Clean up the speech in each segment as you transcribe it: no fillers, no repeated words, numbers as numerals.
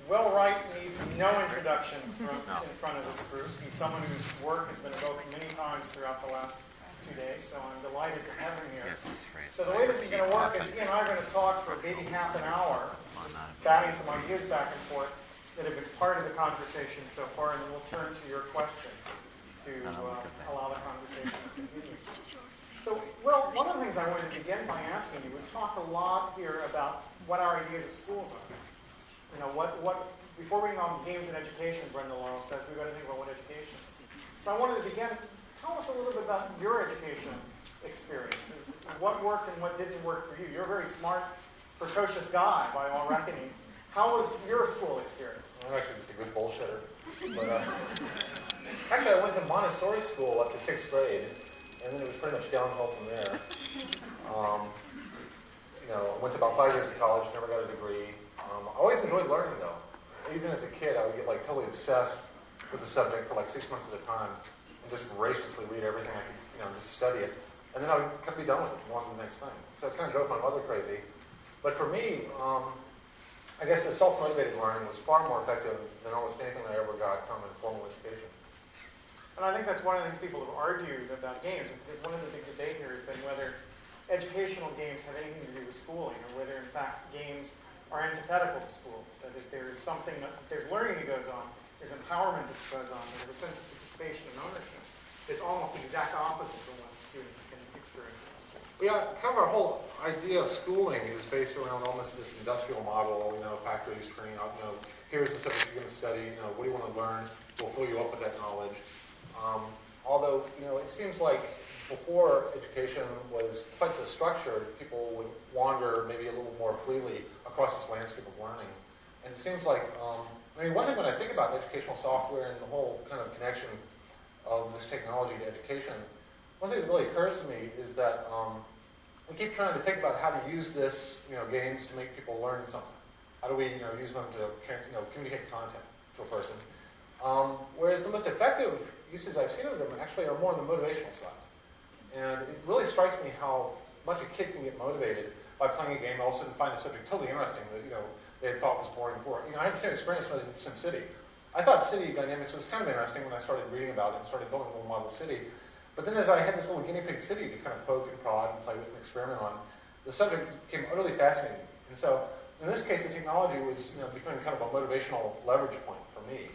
Will Wright needs no introduction in front of this group. He's someone whose work has been evoked many times throughout the last 2 days, so I'm delighted to have him here. So the way this is going to work is he and I are going to talk for maybe half an hour, just batting some ideas back and forth that have been part of the conversation so far, and then we'll turn to your questions to allow the conversation to continue. So, Will, one of the things I wanted to begin by asking you, we've talked a lot here about what our ideas of schools are. You know, before we know games and education, Brenda Laurel says, we've got to think about what education is. So I wanted to begin, tell us a little bit about your education experiences. What worked and what didn't work for you? You're a very smart, precocious guy by all reckoning. How was your school experience? I'm actually just a good bullshitter. But, actually, I went to Montessori school up to 6th grade, and then it was pretty much downhill from there. You know, I went to about 5 years of college, never got a degree. I always enjoyed learning, though. Even as a kid, I would get like totally obsessed with the subject for like 6 months at a time, and just voraciously read everything I could, you know, just study it. And then I would kind of be done with it and move on to the next thing. So it kind of drove my mother crazy. But for me, I guess the self-motivated learning was far more effective than almost anything I ever got from a formal education. And I think that's one of the things people have argued about games. One of the big debate here has been whether educational games have anything to do with schooling, or whether, in fact, games are antithetical to school. That if there is something, there's learning that goes on, there's empowerment that goes on, there's a sense of participation and ownership. It's almost the exact opposite from what students can experience in school. Yeah, kind of our whole idea of schooling is based around almost this industrial model, you know, factories turning out, you know, here's the subject you're going to study, you know, what do you want to learn? We'll fill you up with that knowledge. Although, you know, it seems like before education was quite so structured, people would wander maybe a little more freely across this landscape of learning. And it seems like, I mean, one thing when I think about educational software and the whole kind of connection of this technology to education, one thing that really occurs to me is that we keep trying to think about how to use this, you know, games to make people learn something. How do we, you know, use them to, you know, communicate content to a person? Whereas the most effective uses I've seen of them actually are more on the motivational side. And it really strikes me how much a kid can get motivated by playing a game and all of a sudden find the subject totally interesting that, you know, they had thought was boring before. You know, I had the same experience with SimCity. I thought city dynamics was kind of interesting when I started reading about it and started building a little model city. But then as I had this little guinea pig city to kind of poke and prod and play with and experiment on, the subject became utterly fascinating. And so, in this case, the technology was, you know, becoming kind of a motivational leverage point for me.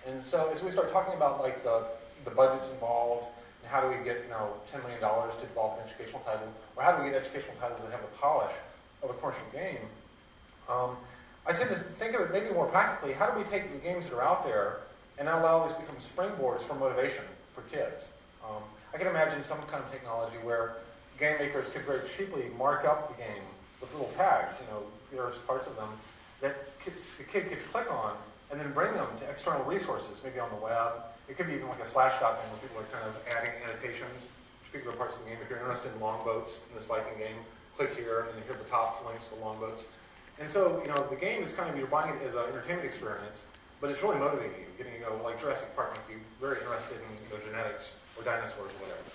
And so as we start talking about like the budgets involved, and how do we get, you know, $10 million to develop an educational title, or how do we get educational titles that have the polish of a commercial game, I tend to think of it maybe more practically. How do we take the games that are out there and allow these to become springboards for motivation for kids? I can imagine some kind of technology where game makers could very cheaply mark up the game with little tags, you know, various parts of them, that the kid could click on and then bring them to external resources, maybe on the web. It could be even like a Slashdot thing where people are kind of adding annotations to particular parts of the game. If you're interested in longboats in this Viking game, click here, and then here at the top links to longboats. And so, you know, the game is kind of, you're buying it as an entertainment experience, but it's really motivating you. Getting, you know, like Jurassic Park makes you very interested in, you know, genetics or dinosaurs or whatever.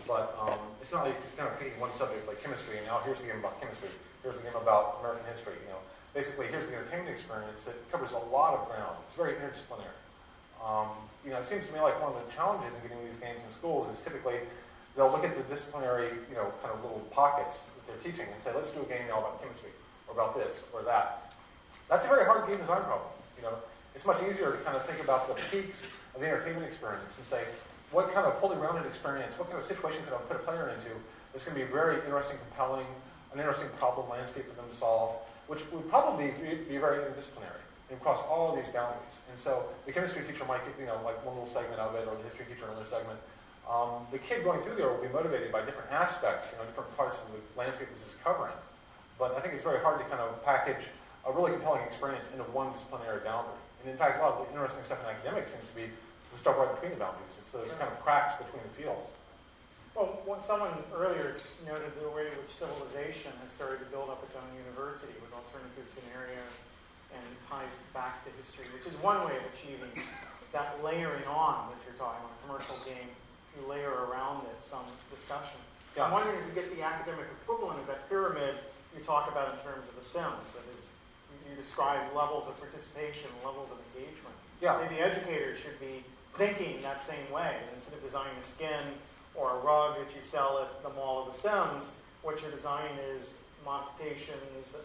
But it's not like you're kind of picking one subject like chemistry, and now here's the game about chemistry. Here's the game about American history, you know. Basically, here's the entertainment experience that covers a lot of ground. It's very interdisciplinary. You know, it seems to me like one of the challenges in getting these games in schools is typically they'll look at the disciplinary, you know, kind of little pockets that they're teaching and say, let's do a game now about chemistry, or about this, or that. That's a very hard game design problem. You know, it's much easier to kind of think about the peaks of the entertainment experience and say, what kind of fully rounded experience, what kind of situation can I put a player into that's going to be very interesting, compelling, an interesting problem landscape for them to solve, which would probably be very interdisciplinary and across all of these boundaries. And so the chemistry teacher might get, you know, like one little segment of it, or the history teacher another segment. The kid going through there will be motivated by different aspects, you know, different parts of the landscape this is covering. But I think it's very hard to kind of package a really compelling experience into one disciplinary boundary. And in fact, a lot of the interesting stuff in academics seems to be the stuff right between the boundaries. It's those kind of cracks between the fields. Well, someone earlier noted the way in which civilization has started to build up its own university with alternative scenarios and ties back to history, which is one way of achieving that layering on that you're talking about. A commercial game, you layer around it some discussion. Yeah. I'm wondering if you get the academic equivalent of that pyramid you talk about in terms of The Sims, that is you describe levels of participation, levels of engagement. Yeah. Maybe educators should be thinking that same way. Instead of designing a skin or a rug that you sell at the Mall of the Sims, what you're designing is modifications,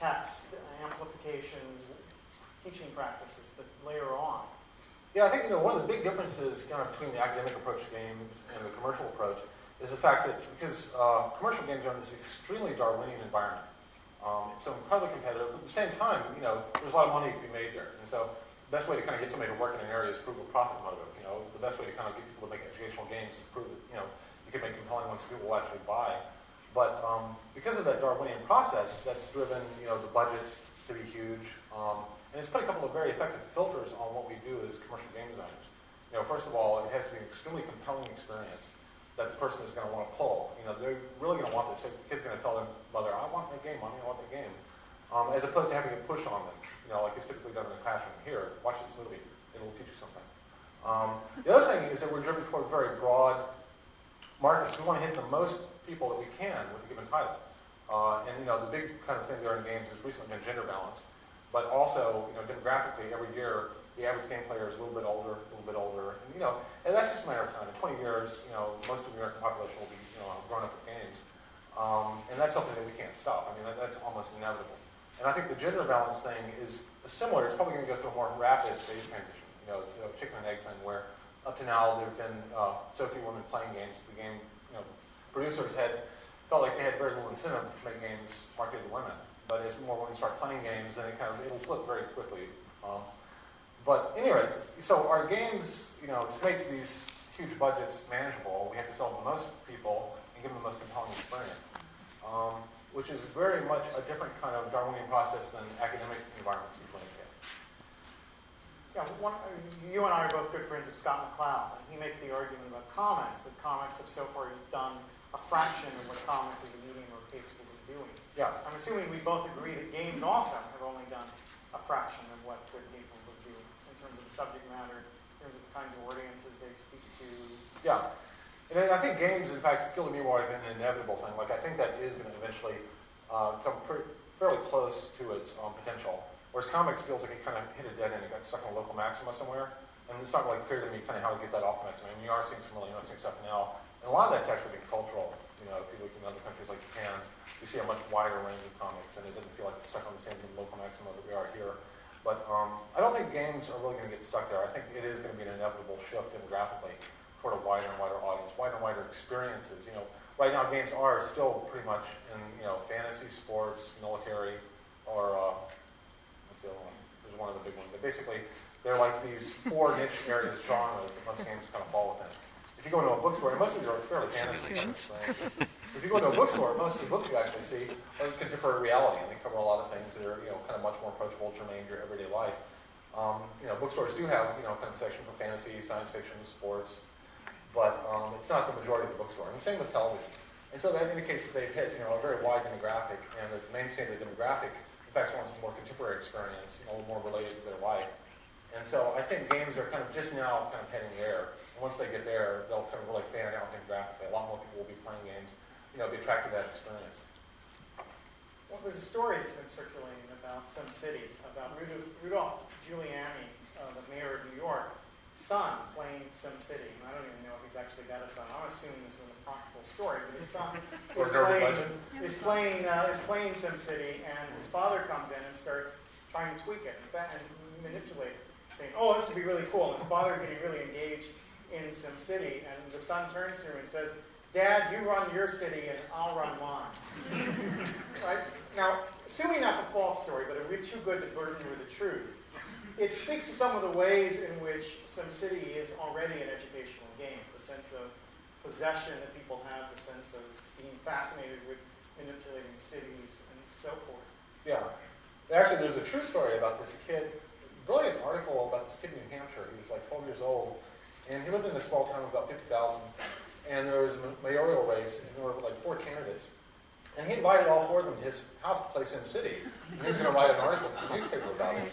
text, amplifications, teaching practices that layer on. Yeah, I think one of the big differences kind of between the academic approach to games and the commercial approach is the fact that because commercial games are in this extremely Darwinian environment, it's so incredibly competitive. But at the same time, there's a lot of money to be made there, and so the best way to kind of get somebody to work in an area is prove a profit motive. The best way to kind of get people to make educational games is prove that you can make compelling ones that people will actually buy. But because of that Darwinian process, that's driven the budgets to be huge. And it's put a couple of very effective filters on what we do as commercial game designers. First of all, it has to be an extremely compelling experience that the person is going to want to pull. They're really going to want this. So the kid's going to tell their mother, I want that game, Mommy, I want that game. As opposed to having it push on them, like it's typically done in the classroom. Here, watch this movie. It'll teach you something. The other thing is that we're driven toward very broad markets. We want to hit the most people that we can with a given title. And the big kind of thing there in games has recently been gender balance. But also, demographically, every year, the average game player is a little bit older, and that's just a matter of time. In 20 years, most of the American population will be, grown up with games. And that's something that we can't stop. I mean, that's almost inevitable. And I think the gender balance thing is similar. It's probably going to go through a more rapid phase transition. It's a chicken and egg thing where up to now there have been so few women playing games. The game, producers felt like they had very little incentive to make games marketed to women. But as more women start playing games, then it'll flip very quickly. But anyway, so our games, to make these huge budgets manageable, we have to sell to the most people and give them the most compelling experience, which is very much a different kind of Darwinian process than academic environments usually get. Yeah, you and I are both good friends of Scott McCloud, and he makes the argument about comics, that comics have so far done a fraction of what comics as a medium are capable of doing. Yeah. I'm assuming we both agree that games also have only done a fraction of what they're capable of doing in terms of the subject matter, in terms of the kinds of audiences they speak to. Yeah. And I think games, in fact, feel to me more like an inevitable thing. Like, I think that is going to eventually come fairly close to its potential. Whereas comics feels like it kind of hit a dead end. It got stuck on a local maxima somewhere. And it's not really clear to me kind of how to get that off the maxima. I mean, you are seeing some really interesting stuff now. And a lot of that's actually been cultural. If you look in other countries like Japan, you see a much wider range of comics, and it doesn't feel like it's stuck on the same local maxima that we are here. But I don't think games are really going to get stuck there. I think it is going to be an inevitable shift demographically toward a wider and wider audience, wider and wider experiences. Right now games are still pretty much in fantasy, sports, military, or what's the other one? There's one of the big ones. But basically, they're like these 4 niche areas, genres that most games kind of fall within. If you go into a bookstore, and most of these are fairly fantasy books, right? If you go into a bookstore, most of the books you actually see are just contemporary reality, and they cover a lot of things that are kind of much more approachable, germane to your everyday life. Bookstores do have kind of a section for fantasy, science fiction, sports, but it's not the majority of the bookstore. And the same with television. And so that indicates that they've hit a very wide demographic, and the mainstay of the demographic, in fact, wants a more contemporary experience, a little more related to their life. And so I think games are kind of just now kind of heading there. And once they get there, they'll kind of really fan out demographically. A lot more people will be playing games, be attracted to that experience. Well, there's a story that's been circulating about some city, about Rudolph Giuliani, the mayor of New York, son playing SimCity. And I don't even know if he's actually got a son. I'm assuming this is an apocryphal story, but his son is playing SimCity, and his father comes in and starts trying to tweak it and manipulate it, saying, oh, this would be really cool. And his father getting really engaged in SimCity, and the son turns to him and says, Dad, you run your city and I'll run mine. Right? Now, assuming that's a false story, but we're too good to burden you with the truth, it speaks to some of the ways in which SimCity is already an educational game. The sense of possession that people have, the sense of being fascinated with manipulating cities and so forth. Yeah. Actually, there's a true story about this kid. Brilliant article about this kid in New Hampshire. He was like 12 years old, and he lived in a small town of about 50,000. And there was a mayoral race, and there were like 4 candidates. And he invited all 4 of them to his house to play SimCity. And he was going to write an article for the newspaper about it.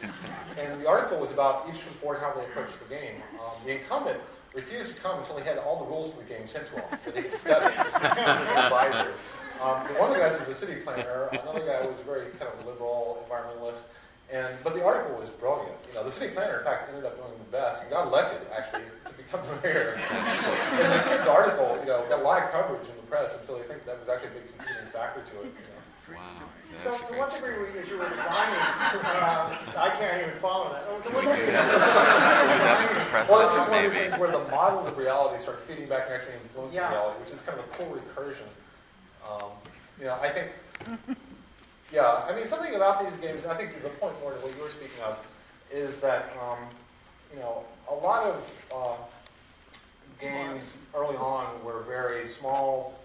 And the article was about each report how they approached the game. The incumbent refused to come until he had all the rules for the game sent to him, that he could study with his advisors. One of the guys was a city planner. Another guy was a very kind of liberal environmentalist. But the article was brilliant. The city planner, in fact, ended up doing the best. He got elected, actually, to become the mayor. And the kid's article, got a lot of coverage in the press, and so I think that was actually a big contributing factor to it. Wow. So to what degree, as you were designing, I can't even follow that. To what degree? Well, it's just one of those things where the models of reality start feeding back and actually influencing reality, which is kind of a cool recursion. I think, something about these games, I think the point more to what you were speaking of, is that, a lot of games early on were very small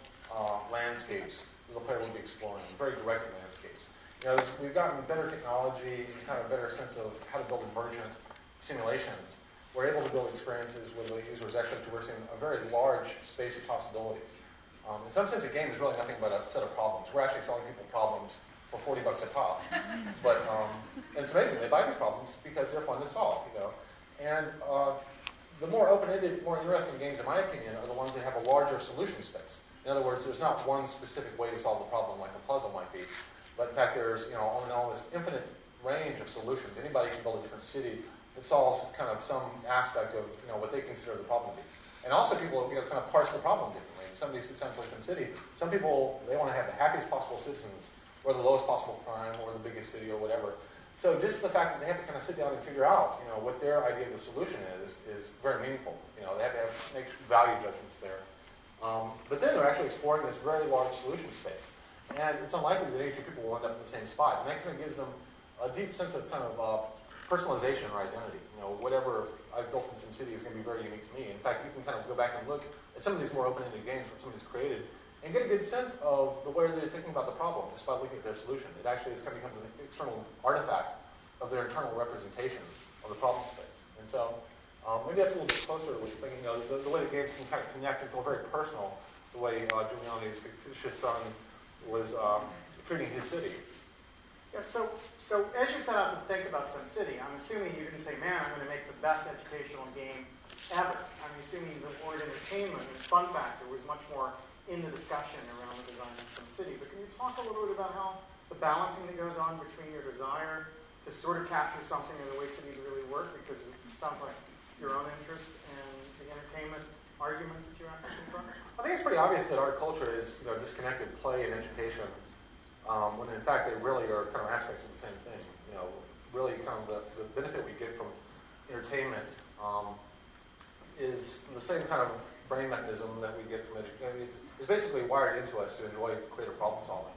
landscapes the player would be exploring, very directed landscapes. As we've gotten better technology and kind of a better sense of how to build emergent simulations, we're able to build experiences where the user is actually traversing a very large space of possibilities. In some sense, a game is really nothing but a set of problems. We're actually selling people problems for $40 a pop. But and it's amazing. They buy these problems because they're fun to solve. And the more open-ended, more interesting games, in my opinion, are the ones that have a larger solution space. In other words, there's not one specific way to solve the problem like a puzzle might be. But in fact, there's all in all this infinite range of solutions. Anybody can build a different city that solves kind of some aspect of what they consider the problem to be. And also people kind of parse the problem differently. Somebody sits down and plays SimCity. Some people, they want to have the happiest possible citizens, or the lowest possible crime, or the biggest city, or whatever. So just the fact that they have to kind of sit down and figure out what their idea of the solution is very meaningful. They have to make value judgments there. But then they're actually exploring this very large solution space. And it's unlikely that any two people will end up in the same spot. And that kind of gives them a deep sense of kind of personalization or identity. Whatever I've built in SimCity is going to be very unique to me. In fact, you can kind of go back and look at some of these more open-ended games that somebody's created and get a good sense of the way they're thinking about the problem just by looking at their solution. It actually kind of becomes an external artifact of their internal representation of the problem space. And so maybe that's a little bit closer to what you're thinking. The way the games can kind of connect and feel very personal, the way Giuliani's fictitious son was treating his city. Yeah, so as you set out to think about SimCity, I'm assuming you didn't say, man, I'm going to make the best educational game ever. I'm assuming the word entertainment and fun factor was much more in the discussion around the design of SimCity. But can you talk a little bit about how the balancing that goes on between your desire to sort of capture something of the way cities really work, because it sounds like your own interest and the entertainment argument that you have to confront? I think it's pretty obvious that art culture is disconnected play and education, when in fact they really are kind of aspects of the same thing. Really kind of the benefit we get from entertainment is the same kind of brain mechanism that we get from education. It's basically wired into us to enjoy creative problem solving.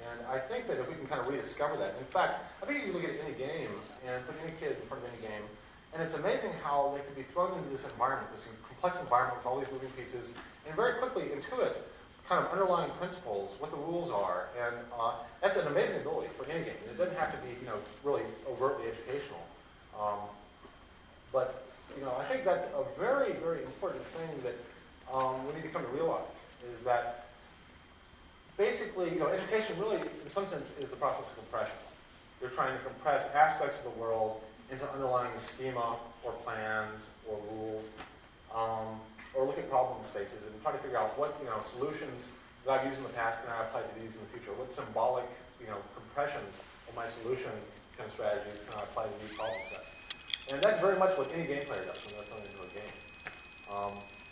And I think that if we can kind of rediscover that, in fact, I think you can look at any game and put any kid in front of any game, and it's amazing how they can be thrown into this environment, this complex environment with all these moving pieces, and very quickly intuit kind of underlying principles, what the rules are, and that's an amazing ability for any game. And it doesn't have to be, really overtly educational. But I think that's a very, very important thing that we need to come to realize, is that basically, education really, in some sense, is the process of compression. You're trying to compress aspects of the world into underlying schema or plans or rules, or look at problem spaces and try to figure out what solutions that I've used in the past can I apply to these in the future. What symbolic compressions of my solution kind of strategies can I apply to these problem sets? And that's very much what any game player does when they're thrown into a game.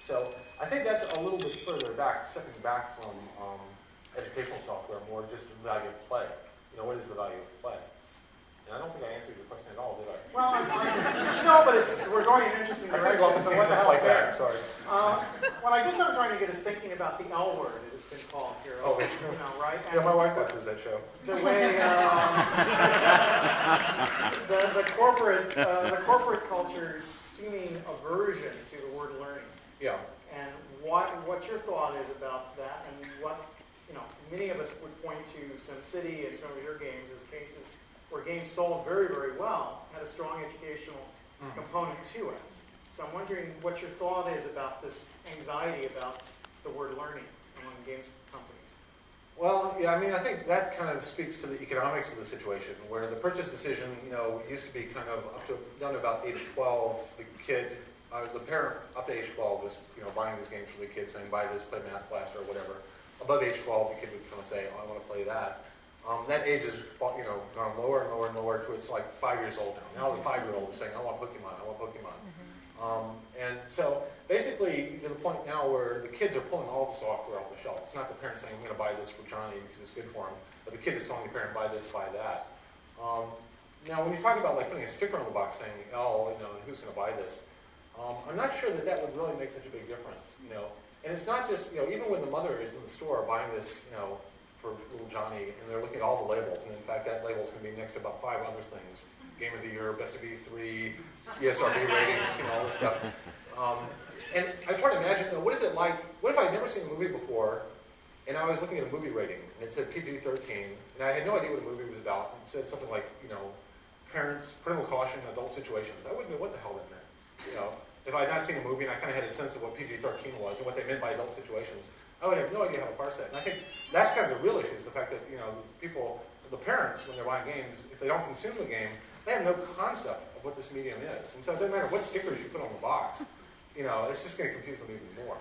So I think that's a little bit further back, stepping back from educational software, more just the value of play. What is the value of play? And I don't think I answered your question at all, did I? Well, no, but we're going in an interesting direction. So what the hell like that? Sorry. What I guess I'm trying to get is thinking about the L word, as it's been called here. Oh, right? And yeah, my wife watches that show. The way the corporate culture's seeming aversion to the word learning. Yeah. And what your thought is about that, and what many of us would point to SimCity and some of your games as cases where games sold very, very well, had a strong educational component to it. So I'm wondering what your thought is about this anxiety about the word learning among games companies. Well, yeah, I think that kind of speaks to the economics of the situation, where the purchase decision, used to be kind of down to about age 12. The parent up to age 12 was, buying these games for the kids, saying, buy this, play Math Blast, or whatever. above age 12, the kid would come and say, oh, I want to play that. That age has gone lower and lower and lower to it's like 5 years old now. Now the 5-year-old is saying, I want Pokemon, I want Pokemon. And so basically to the point now where the kids are pulling all the software off the shelf. It's not the parent saying, I'm going to buy this for Johnny because it's good for him, but the kid is telling the parent, buy this, buy that. Now when you talk about like putting a sticker on the box saying, oh, who's going to buy this? I'm not sure that would really make such a big difference, And it's not just, even when the mother is in the store buying this, for little Johnny, and they're looking at all the labels, and in fact, that label is going to be next to about 5 other things: Game of the Year, Best of E3, ESRB ratings, all this stuff. And I try to imagine, what is it like? What if I had never seen a movie before, and I was looking at a movie rating, and it said PG-13, and I had no idea what the movie was about. It said something like, parents, parental caution, adult situations. I wouldn't know what the hell that meant, If I had not seen a movie and I kind of had a sense of what PG-13 was and what they meant by adult situations, I would have no idea how to parse that. And I think that's kind of the real issue, is the fact that, the parents, when they're buying games, if they don't consume the game, they have no concept of what this medium is. And so it doesn't matter what stickers you put on the box, it's just going to confuse them even more.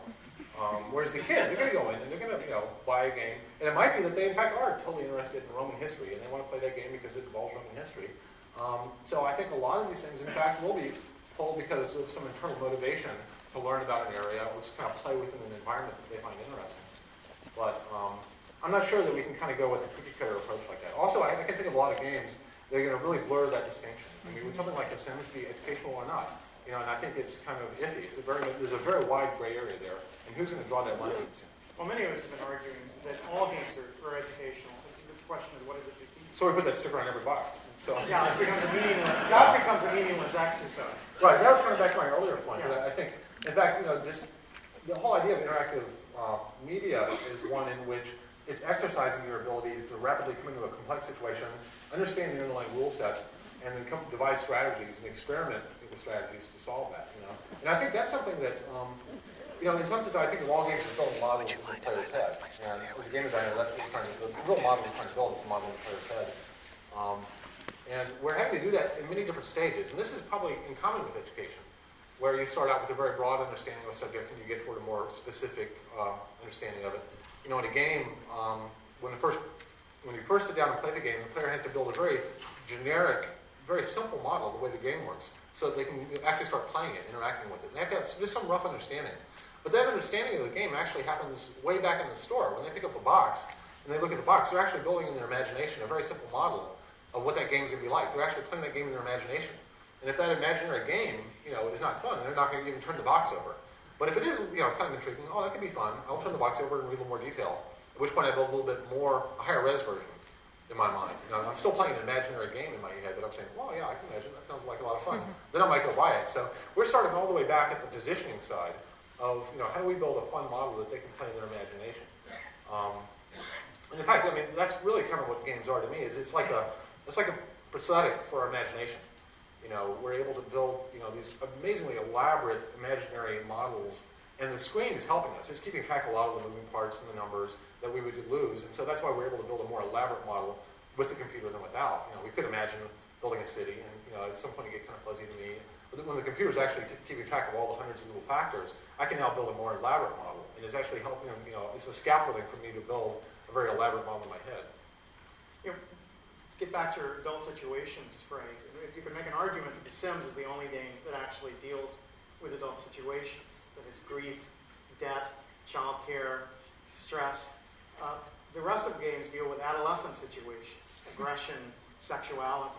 Whereas the kid, they're going to go in and they're going to, buy a game. And it might be that they, in fact, are totally interested in Roman history and they want to play that game because it involves Roman history. So I think a lot of these things, in fact, will be pulled because of some internal motivation to learn about an area, or just kind of play within an environment that they find interesting. But I'm not sure that we can kind of go with a cookie-cutter approach like that. Also, I can think of a lot of games that are going to really blur that distinction. I mean, would something like The Sims be educational or not? And I think it's kind of iffy. There's a very wide gray area there, and who's going to draw that line? Well, many of us have been arguing that all games are educational. The question is, what does it teach? So we put that sticker on every box. So yeah, it becomes a meaningless exercise. Right. That was coming back to my earlier point. Yeah. I think, in fact, just the whole idea of interactive media is one in which it's exercising your ability to rapidly come into a complex situation, understand the underlying rule sets, and then devise strategies and experiment with strategies to solve that. And I think that's something that, in some sense, I think of all games as building models in the player's head. And as a game designer, that's what the real model we're trying to build is a model in the player's head. And we're having to do that in many different stages. And this is probably in common with education, where you start out with a very broad understanding of a subject and you get toward a more specific understanding of it. In a game, when you first sit down and play the game, the player has to build a very generic, very simple model of the way the game works, so that they can actually start playing it, interacting with it. And they have to have just some rough understanding. But that understanding of the game actually happens way back in the store. When they pick up a box and they look at the box, they're actually building in their imagination a very simple model of what that game's going to be like. They're actually playing that game in their imagination. And if that imaginary game, is not fun, they're not going to even turn the box over. But if it is, kind of intriguing, that could be fun. I'll turn the box over and read a little more detail. At which point I build a little bit more, a higher res version in my mind. I'm still playing an imaginary game in my head, but I'm saying, well, yeah, I can imagine. That sounds like a lot of fun. Then I might go buy it. So we're starting all the way back at the positioning side of, how do we build a fun model that they can play in their imagination? And in fact, that's really kind of what games are to me. It's like a prosthetic for our imagination. We're able to build, these amazingly elaborate imaginary models, and the screen is helping us. It's keeping track of a lot of the moving parts and the numbers that we would lose, and so that's why we're able to build a more elaborate model with the computer than without. We could imagine building a city, and at some point it get kind of fuzzy to me. But when the computer is actually keeping track of all the hundreds of little factors, I can now build a more elaborate model, and it's actually helping. It's a scaffolding for me to build a very elaborate model in my head. Get back to your adult situations phrase. If you could make an argument that The Sims is the only game that actually deals with adult situations, that is grief, debt, childcare, stress. The rest of the games deal with adolescent situations, aggression, sexuality.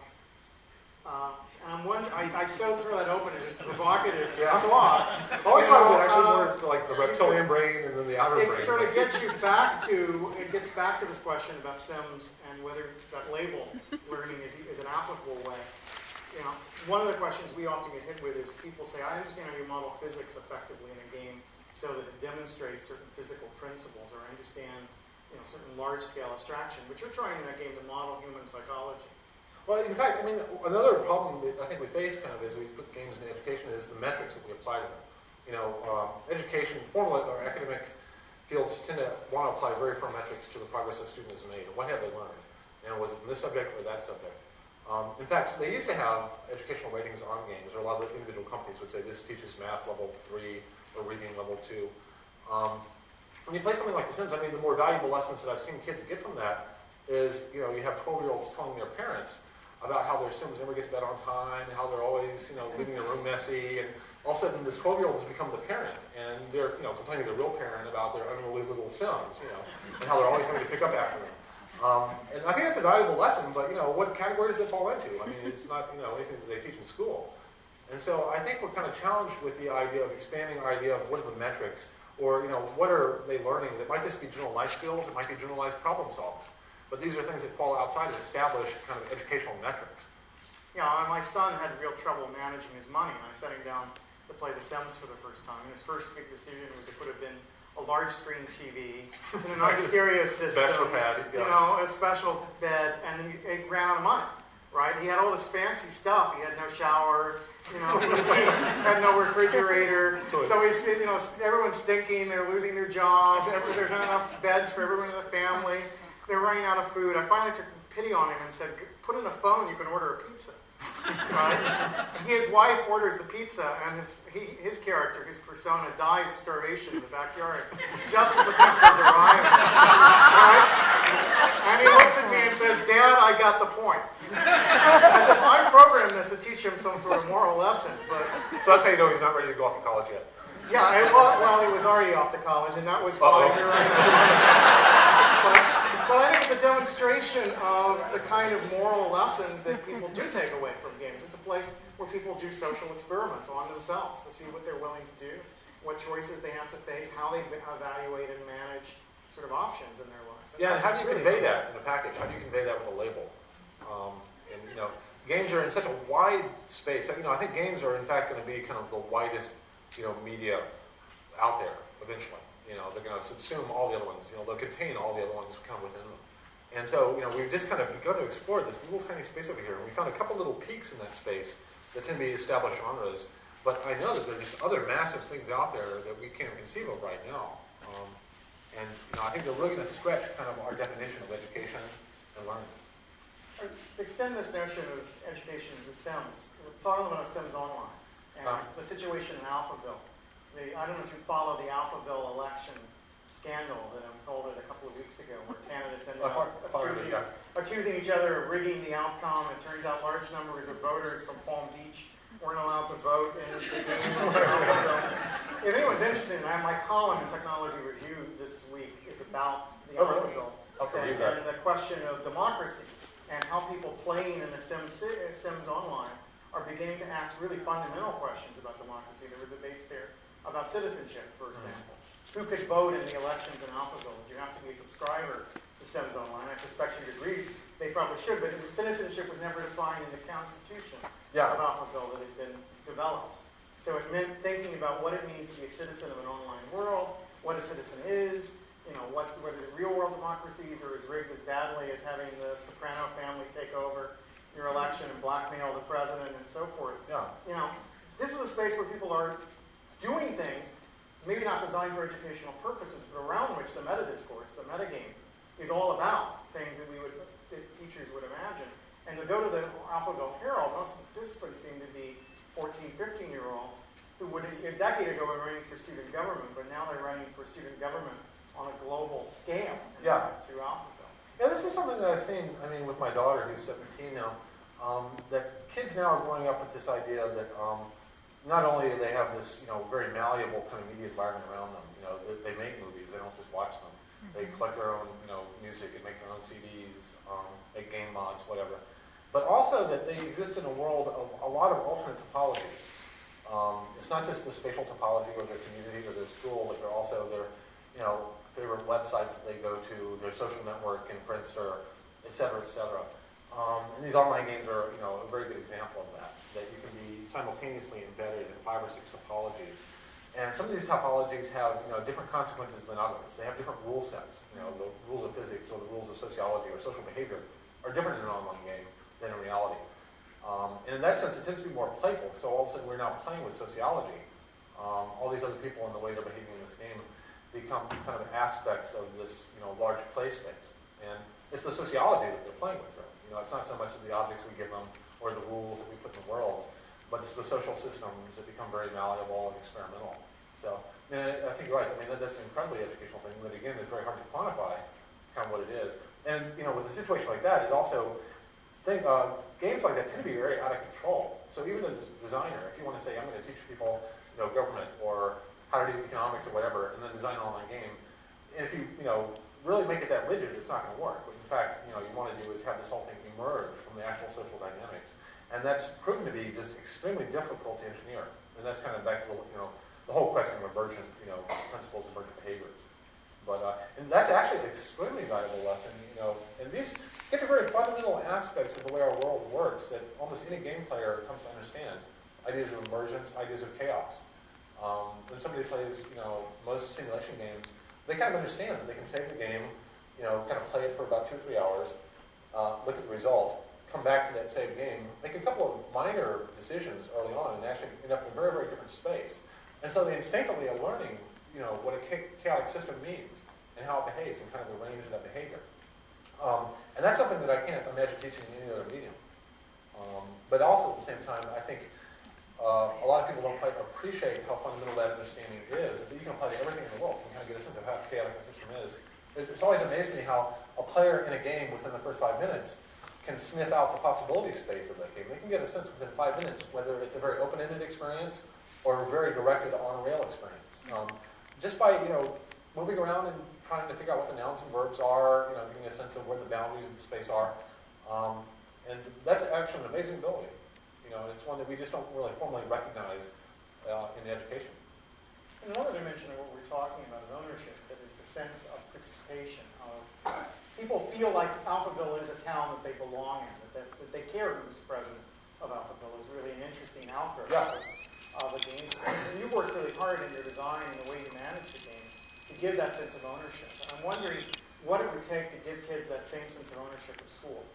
And I'm wondering, I so throw that open as just a provocative thought. I always thought it actually more like the reptilian brain and then the outer brain. It sort of gets back to this question about Sims and whether that label learning is an applicable way. One of the questions we often get hit with is people say, I understand how you model physics effectively in a game so that it demonstrates certain physical principles, or I understand certain large-scale abstraction, but you're trying in that game to model human psychology. Well, in fact, another problem that I think we face kind of as we put games in education is the metrics that we apply to them. Education, formal or academic fields tend to want to apply very firm metrics to the progress a student has made. What have they learned? Was it in this subject or that subject? In fact, they used to have educational ratings on games, or a lot of the individual companies would say this teaches math level 3 or reading level 2. when you play something like The Sims, I mean, the more valuable lessons that I've seen kids get from that is, you have 12-year-olds telling their parents about how their Sims never get to bed on time, and how they're always, leaving their room messy, and all of a sudden this 12-year-old has become the parent, and they're, complaining to the real parent about their unbelievable Sims, and how they're always having to pick up after them. And I think that's a valuable lesson, but, what category does it fall into? I mean, it's not, anything that they teach in school. And so I think we're kind of challenged with the idea of expanding our idea of what are the metrics, or, what are they learning that might just be general life skills, it might be generalized problem solving. But these are things that fall outside of established kind of educational metrics. Yeah, my son had real trouble managing his money, and I set him down to play The Sims for the first time. And his first big decision was it would have been a large screen TV, and a nice stereo system, special pad, yeah. A special bed, and he ran out of money, right? He had all this fancy stuff. He had no shower, he had no refrigerator. So he's, everyone's stinking. They're losing their jobs. There's not enough beds for everyone in the family. They're running out of food. I finally took pity on him and said, put in a phone, you can order a pizza. Right? His wife orders the pizza, and his character, his persona, dies of starvation in the backyard just as the pizza's arriving. Right? And he looks at me and says, Dad, I got the point. I said, I programmed this to teach him some sort of moral lesson. But so that's how you know he's not ready to go off to college yet. Yeah, well, he was already off to college, and that was fine. But I think it's a demonstration of the kind of moral lessons that people do take away from games. It's a place where people do social experiments on themselves to see what they're willing to do, what choices they have to face, how they evaluate and manage sort of options in their lives. And how do you convey that in a package? How do you convey that with a label? Games are in such a wide space. I think games are, in fact, going to be kind of the widest, media out there eventually. They're going to subsume all the other ones. They'll contain all the other ones kind of within them. And so, we've just kind of begun to explore this little tiny space over here. And we found a couple little peaks in that space that tend to be established genres. But I know that there's just other massive things out there that we can't conceive of right now. I think they're really going to stretch kind of our definition of education and learning. To extend this notion of education to Sims, talk a little bit about Sims Online and the situation in Alphaville. I don't know if you follow the Alphaville election scandal that unfolded a couple of weeks ago, where candidates ended up accusing each other of rigging the outcome. It turns out large numbers of voters from Palm Beach weren't allowed to vote in the game of Alphaville. If anyone's interested, my column in Technology Review this week is about the Alphaville and the question of democracy and how people playing in the Sims Online are beginning to ask really fundamental questions about democracy. There were debates there about citizenship, for example. Who could vote in the elections in Alphaville? Do you have to be a subscriber to Sims Online? I suspect you'd agree they probably should, but citizenship was never defined in the Constitution of Alphaville that had been developed. So it meant thinking about what it means to be a citizen of an online world, what a citizen is, whether real-world democracies are as rigged as badly as having the Soprano family take over your election and blackmail the president and so forth. This is a space where people are doing things, maybe not designed for educational purposes, but around which the meta-discourse, the metagame, is all about things that teachers would imagine. And to go to the Alphaville Herald, most of the participants seem to be 14, 15-year-olds who would, a decade ago, were running for student government, but now they're running for student government on a global scale through Alphaville. Yeah, this is something that I've seen, with my daughter, who's 17 now, that kids now are growing up with this idea that not only do they have this, very malleable kind of media environment around them, they make movies, they don't just watch them. They collect their own, music and make their own CDs, make game mods, whatever. But also that they exist in a world of a lot of alternate topologies. It's not just the spatial topology of their community or their school, but they're also their, favorite websites that they go to, their social network in Friendster, et cetera, et cetera. And these online games are, a very good example of that you can be simultaneously embedded in 5 or 6 topologies. And some of these topologies have, different consequences than others. They have different rule sets. The rules of physics or the rules of sociology or social behavior are different in an online game than in reality. And in that sense, it tends to be more playful. So all of a sudden, we're now playing with sociology. All these other people and the way they're behaving in this game become kind of aspects of this, large play space. And it's the sociology that they're playing with. It's not so much of the objects we give them or the rules that we put in the worlds, but it's the social systems that become very malleable and experimental. So, I think you're right. I mean, that's an incredibly educational thing, but again, it's very hard to quantify kind of what it is. And, with a situation like that, it also, games like that tend to be very out of control. So even as a designer, if you want to say, I'm going to teach people, government or how to do economics or whatever, and then design an online game, and if you, really make it that rigid, it's not going to work. What in fact, you want to do is have this whole thing emerge from the actual social dynamics. And that's proven to be just extremely difficult to engineer. And that's kind of back to the whole question of emergent, principles, emergent behaviors. But and that's actually an extremely valuable lesson, and these get to very fundamental aspects of the way our world works that almost any game player comes to understand. Ideas of emergence, ideas of chaos. When somebody plays, most simulation games, they kind of understand that they can save the game, kind of play it for about 2 or 3 hours, look at the result, come back to that same game, make a couple of minor decisions early on, and actually end up in a very, very different space. And so they instinctively are learning, what a chaotic system means and how it behaves and kind of the range of that behavior. And that's something that I can't imagine teaching in any other medium. But also at the same time, I think a lot of people don't quite appreciate how fundamental that understanding is. That you can apply to everything in the world. You can kind of get a sense of how chaotic a system is. It's always amazed me how a player in a game within the first 5 minutes can sniff out the possibility space of that game. They can get a sense within 5 minutes whether it's a very open-ended experience or a very directed on-rail experience. Just by moving around and trying to figure out what the nouns and verbs are, giving a sense of where the boundaries of the space are, and that's actually an amazing ability. It's one that we just don't really formally recognize in education. And another dimension of what we're talking about is ownership. That is the sense of participation. Of people feel like Alphaville is a town that they belong in. That they care who's president of Alphaville is really an interesting outgrowth of a game. And you've worked really hard in your design and the way you manage the game to give that sense of ownership. And I'm wondering what it would take to give kids that same sense of ownership at school.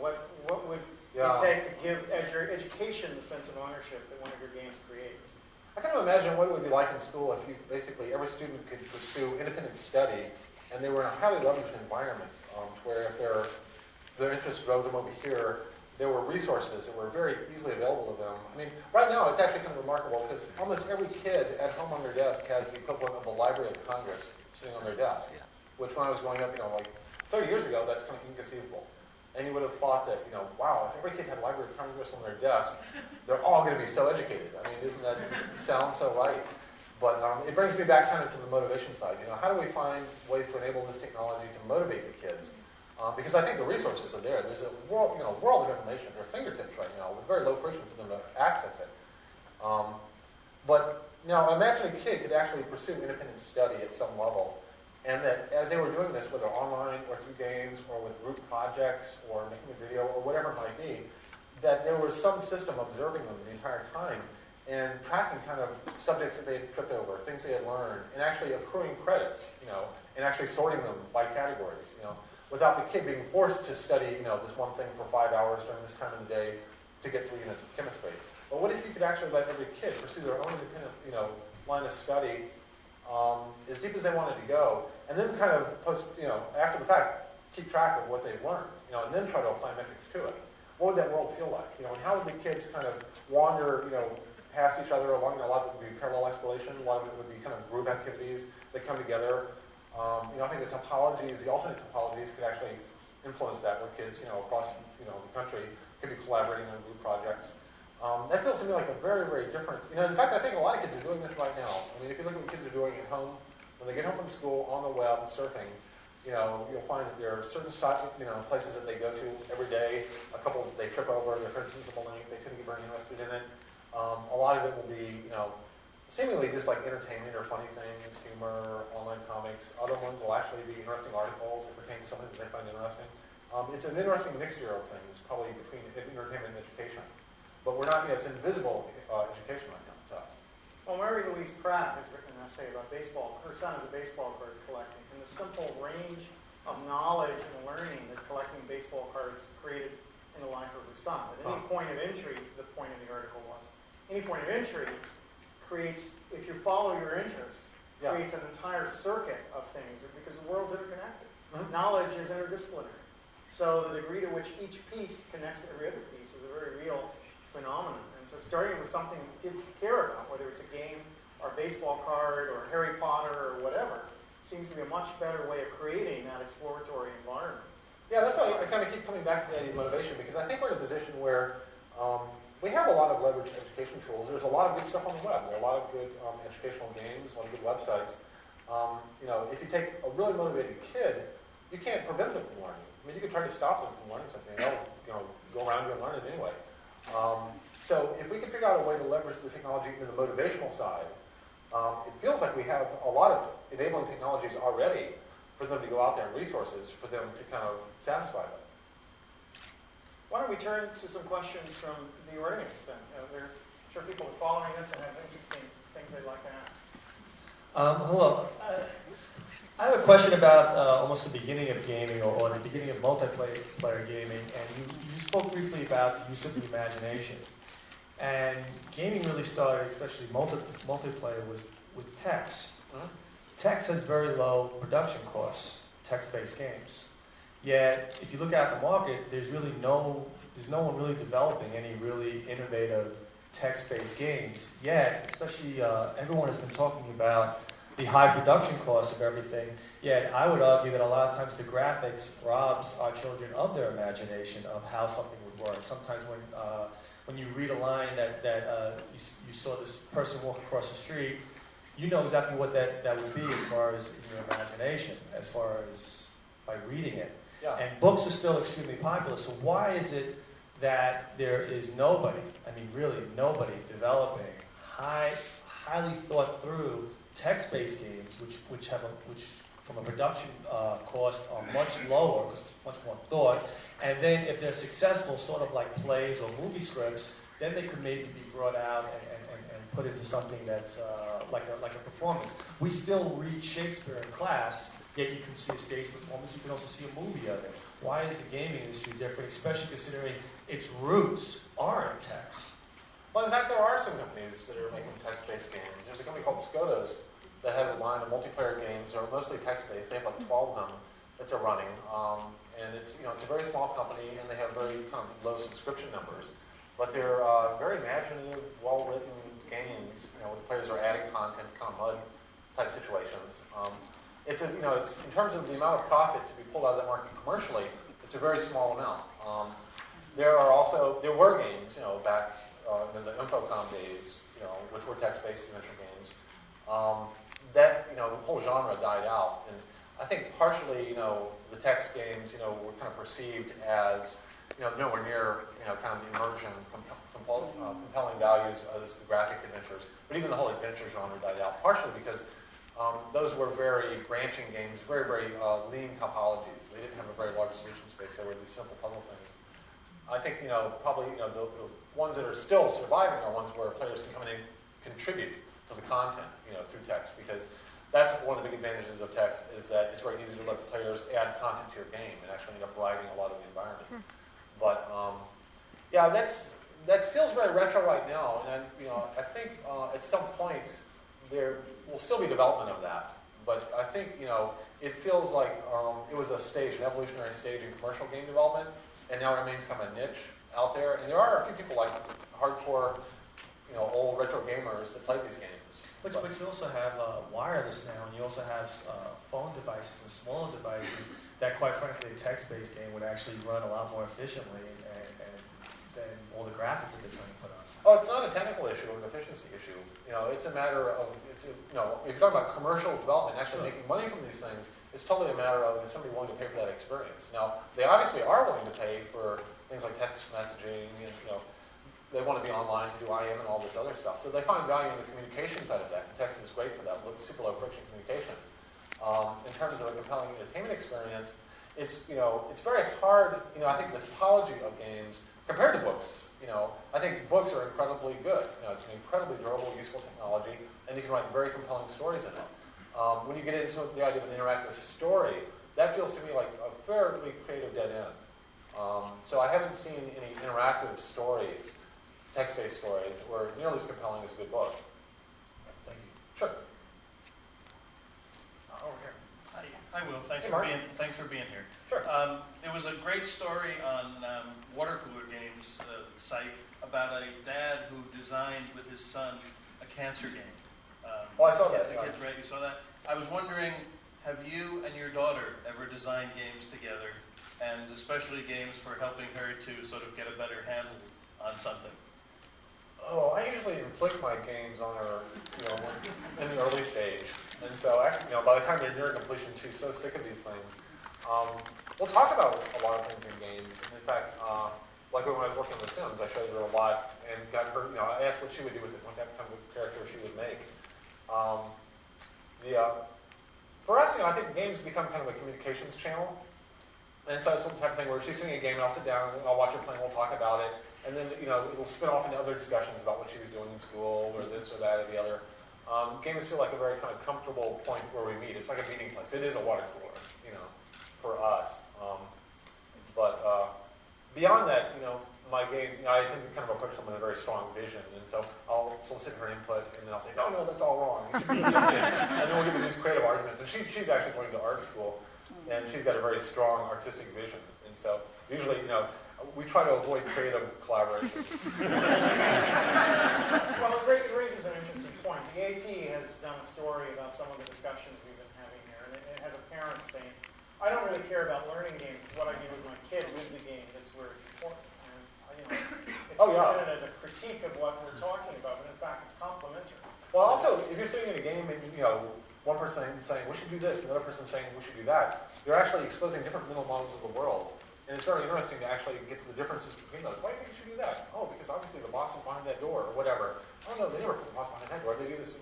What would it take to give your education the sense of ownership that one of your games creates? I kind of imagine what it would be like in school if basically every student could pursue independent study and they were in a highly leveraged environment where if their interest drove them over here, there were resources that were very easily available to them. I mean, right now it's actually kind of remarkable because almost every kid at home on their desk has the equivalent of a Library of Congress sitting on their desk, which when I was growing up, like 30 years ago, that's kind of inconceivable. And you would have thought that, wow, if every kid had Library of Congress on their desk, they're all going to be so educated. I mean, doesn't that sound so right? But it brings me back kind of to the motivation side. How do we find ways to enable this technology to motivate the kids? Because I think the resources are there. There's a world, world of information at their fingertips right now with very low friction for them to access it. But now imagine a kid could actually pursue independent study at some level. And that as they were doing this, whether online or through games or with group projects or making a video or whatever it might be, that there was some system observing them the entire time and tracking kind of subjects that they had tripped over, things they had learned, and actually accruing credits, and actually sorting them by categories, without the kid being forced to study, this one thing for 5 hours during this time of the day to get 3 units of chemistry. But what if you could actually let every kid pursue their own independent, line of study as deep as they wanted to go, and then kind of after the fact, keep track of what they've learned, and then try to apply metrics to it. What would that world feel like? And how would the kids kind of wander, past each other along? A lot of it would be parallel exploration. A lot of it would be kind of group activities that come together. I think the topologies, the alternate topologies, could actually influence that with kids, across, the country could be collaborating on group projects. That feels to me like a very, very different, in fact, I think a lot of kids are doing this right now. I mean, if you look at what kids are doing at home, when they get home from school, on the web, surfing, you'll find that there are certain places that they go to every day, a couple they trip over, their friends send them a link, they couldn't get very interested in it. A lot of it will be, seemingly just like entertainment or funny things, humor, online comics. Other ones will actually be interesting articles that pertain to something that they find interesting. It's an interesting mixture of things, probably between entertainment and education. But we're not, it's invisible education right now to us. Well, Mary Louise Pratt has written an essay about baseball. Her son is a baseball card collecting, and the simple range of knowledge and learning that collecting baseball cards created in the life of her son. At any point of entry, the point of the article was, any point of entry creates, if you follow your interest, creates an entire circuit of things because the world's interconnected. Knowledge is interdisciplinary. So the degree to which each piece connects to every other piece is a very real phenomenon. And so starting with something kids care about, whether it's a game or baseball card or Harry Potter or whatever seems to be a much better way of creating that exploratory environment. Yeah, that's why I kind of keep coming back to the idea of motivation, because I think we're in a position where we have a lot of leveraged education tools. There's a lot of good stuff on the web. There are a lot of good educational games, a lot of good websites. If you take a really motivated kid, you can't prevent them from learning. I mean, you can try to stop them from learning something, and they'll go around and learn it anyway. So if we can figure out a way to leverage the technology in the motivational side, it feels like we have a lot of enabling technologies already for them to go out there and resources for them to kind of satisfy them. Why don't we turn to some questions from the audience then? There's sure people are following this and have interesting things they'd like to ask. Hello. I have a question about almost the beginning of gaming or the beginning of multiplayer gaming, and you spoke briefly about the use of the imagination. And gaming really started, especially multiplayer, with text. Text has very low production costs, text-based games. Yet, if you look at the market, there's no one really developing any really innovative text-based games. Yet, especially everyone has been talking about the high production costs of everything. Yet, I would argue that a lot of times the graphics robs our children of their imagination of how something would work. Sometimes when you read a line that you saw this person walk across the street, you know exactly what that would be as far as in your imagination, as far as by reading it. Yeah. And books are still extremely popular, so why is it that there is nobody, I mean really nobody, developing highly thought through text-based games which from a production cost are much lower, because it's much more thought, and then if they're successful, sort of like plays or movie scripts, then they could maybe be brought out and put into something that's like a performance. We still read Shakespeare in class, yet you can see a stage performance, you can also see a movie of it. Why is the gaming industry different, especially considering its roots are in text? Well, in fact, there are some companies that are making text-based games. There's a company called Skodos that has a line of multiplayer games that are mostly text-based. They have like 12 of them that they're running. And it's a very small company, and they have very kind of low subscription numbers. But they're very imaginative, well-written games, where the players are adding content, kind of mud type situations. It's in terms of the amount of profit to be pulled out of that market commercially, it's a very small amount. There were games, back in the Infocom days, which were text-based adventure games. The whole genre died out, and I think partially, the text games, were kind of perceived as nowhere near, kind of the immersion, compelling values as the graphic adventures. But even the whole adventure genre died out, partially because those were very branching games, very, very lean topologies. They didn't have a very large solution space. They were these simple puzzle things. I think, probably, the ones that are still surviving are ones where players can come in and contribute to the content, through text, because that's one of the big advantages of text, is that it's very easy to let players add content to your game and actually end up writing a lot of the environment. But yeah, that feels very retro right now, and I think at some points there will still be development of that. But I think it feels like it was a stage, an evolutionary stage in commercial game development, and now it remains kind of a niche out there. And there are a few people like hardcore, old retro gamers that play these games. But you also have wireless now, and you also have phone devices and smaller devices that, quite frankly, a text-based game would actually run a lot more efficiently than all the graphics that they're trying to put on. Oh, it's not a technical issue or an efficiency issue. It's a matter of, if you're talking about commercial development, actually making money from these things, it's totally a matter of is somebody willing to pay for that experience. Now, they obviously are willing to pay for things like text messaging, and they want to be online to do IM and all this other stuff. So they find value in the communication side of that, and text is great for that, super low friction communication. In terms of a compelling entertainment experience, it's very hard. I think the topology of games compared to books, I think books are incredibly good. It's an incredibly durable, useful technology, and you can write very compelling stories in it. When you get into the idea of an interactive story, that feels to me like a fairly creative dead end. So I haven't seen any interactive stories, text-based stories, that were nearly as compelling as a good book. Thank you. Sure. Over here. Hi, Will. Thanks Hey, for being here. Sure. There was a great story on Water Cooler Games site about a dad who designed with his son a cancer game. Oh, I saw that. The kids, right? You saw that? I was wondering, have you and your daughter ever designed games together, and especially games for helping her to sort of get a better handle on something? Oh, I usually inflict my games on her, in the early stage. And so, by the time they're near completion, she's so sick of these things. We'll talk about a lot of things in games. And in fact, like when I was working on The Sims, I showed her a lot and got her, I asked what she would do with it, what kind of character she would make. For us, I think games become kind of a communications channel. And so it's the type of thing where she's singing a game, and I'll sit down, and I'll watch her play, and we'll talk about it. And then, it'll spin off into other discussions about what she was doing in school, or this or that or the other. Games feel like a very kind of comfortable point where we meet. It's like a meeting place. It is a water cooler, for us. But beyond that, my games, I tend to kind of approach them with a very strong vision. And so I'll solicit her input, and then I'll say, no, that's all wrong. You should do something. And then we'll get into these creative arguments. And she's actually going to art school, and she's got a very strong artistic vision. And so usually, we try to avoid creative collaborations. Well, it raises an interesting point. The AP has done a story about some of the discussions we've been having here, and it has a parent saying, I don't really care about learning games. It's what I do with my kid with the game that's where it's important. And, it's presented as a critique of what we're talking about, but in fact, it's complementary. Well, also, if you're sitting in a game and, one person saying, we should do this, and another person saying, we should do that, you're actually exposing different mental models of the world. And it's very interesting to actually get to the differences between those. Why do you think you should do that? Oh, because obviously the boss is behind that door, or whatever. Oh, no, they never put the boss behind that door. They do this.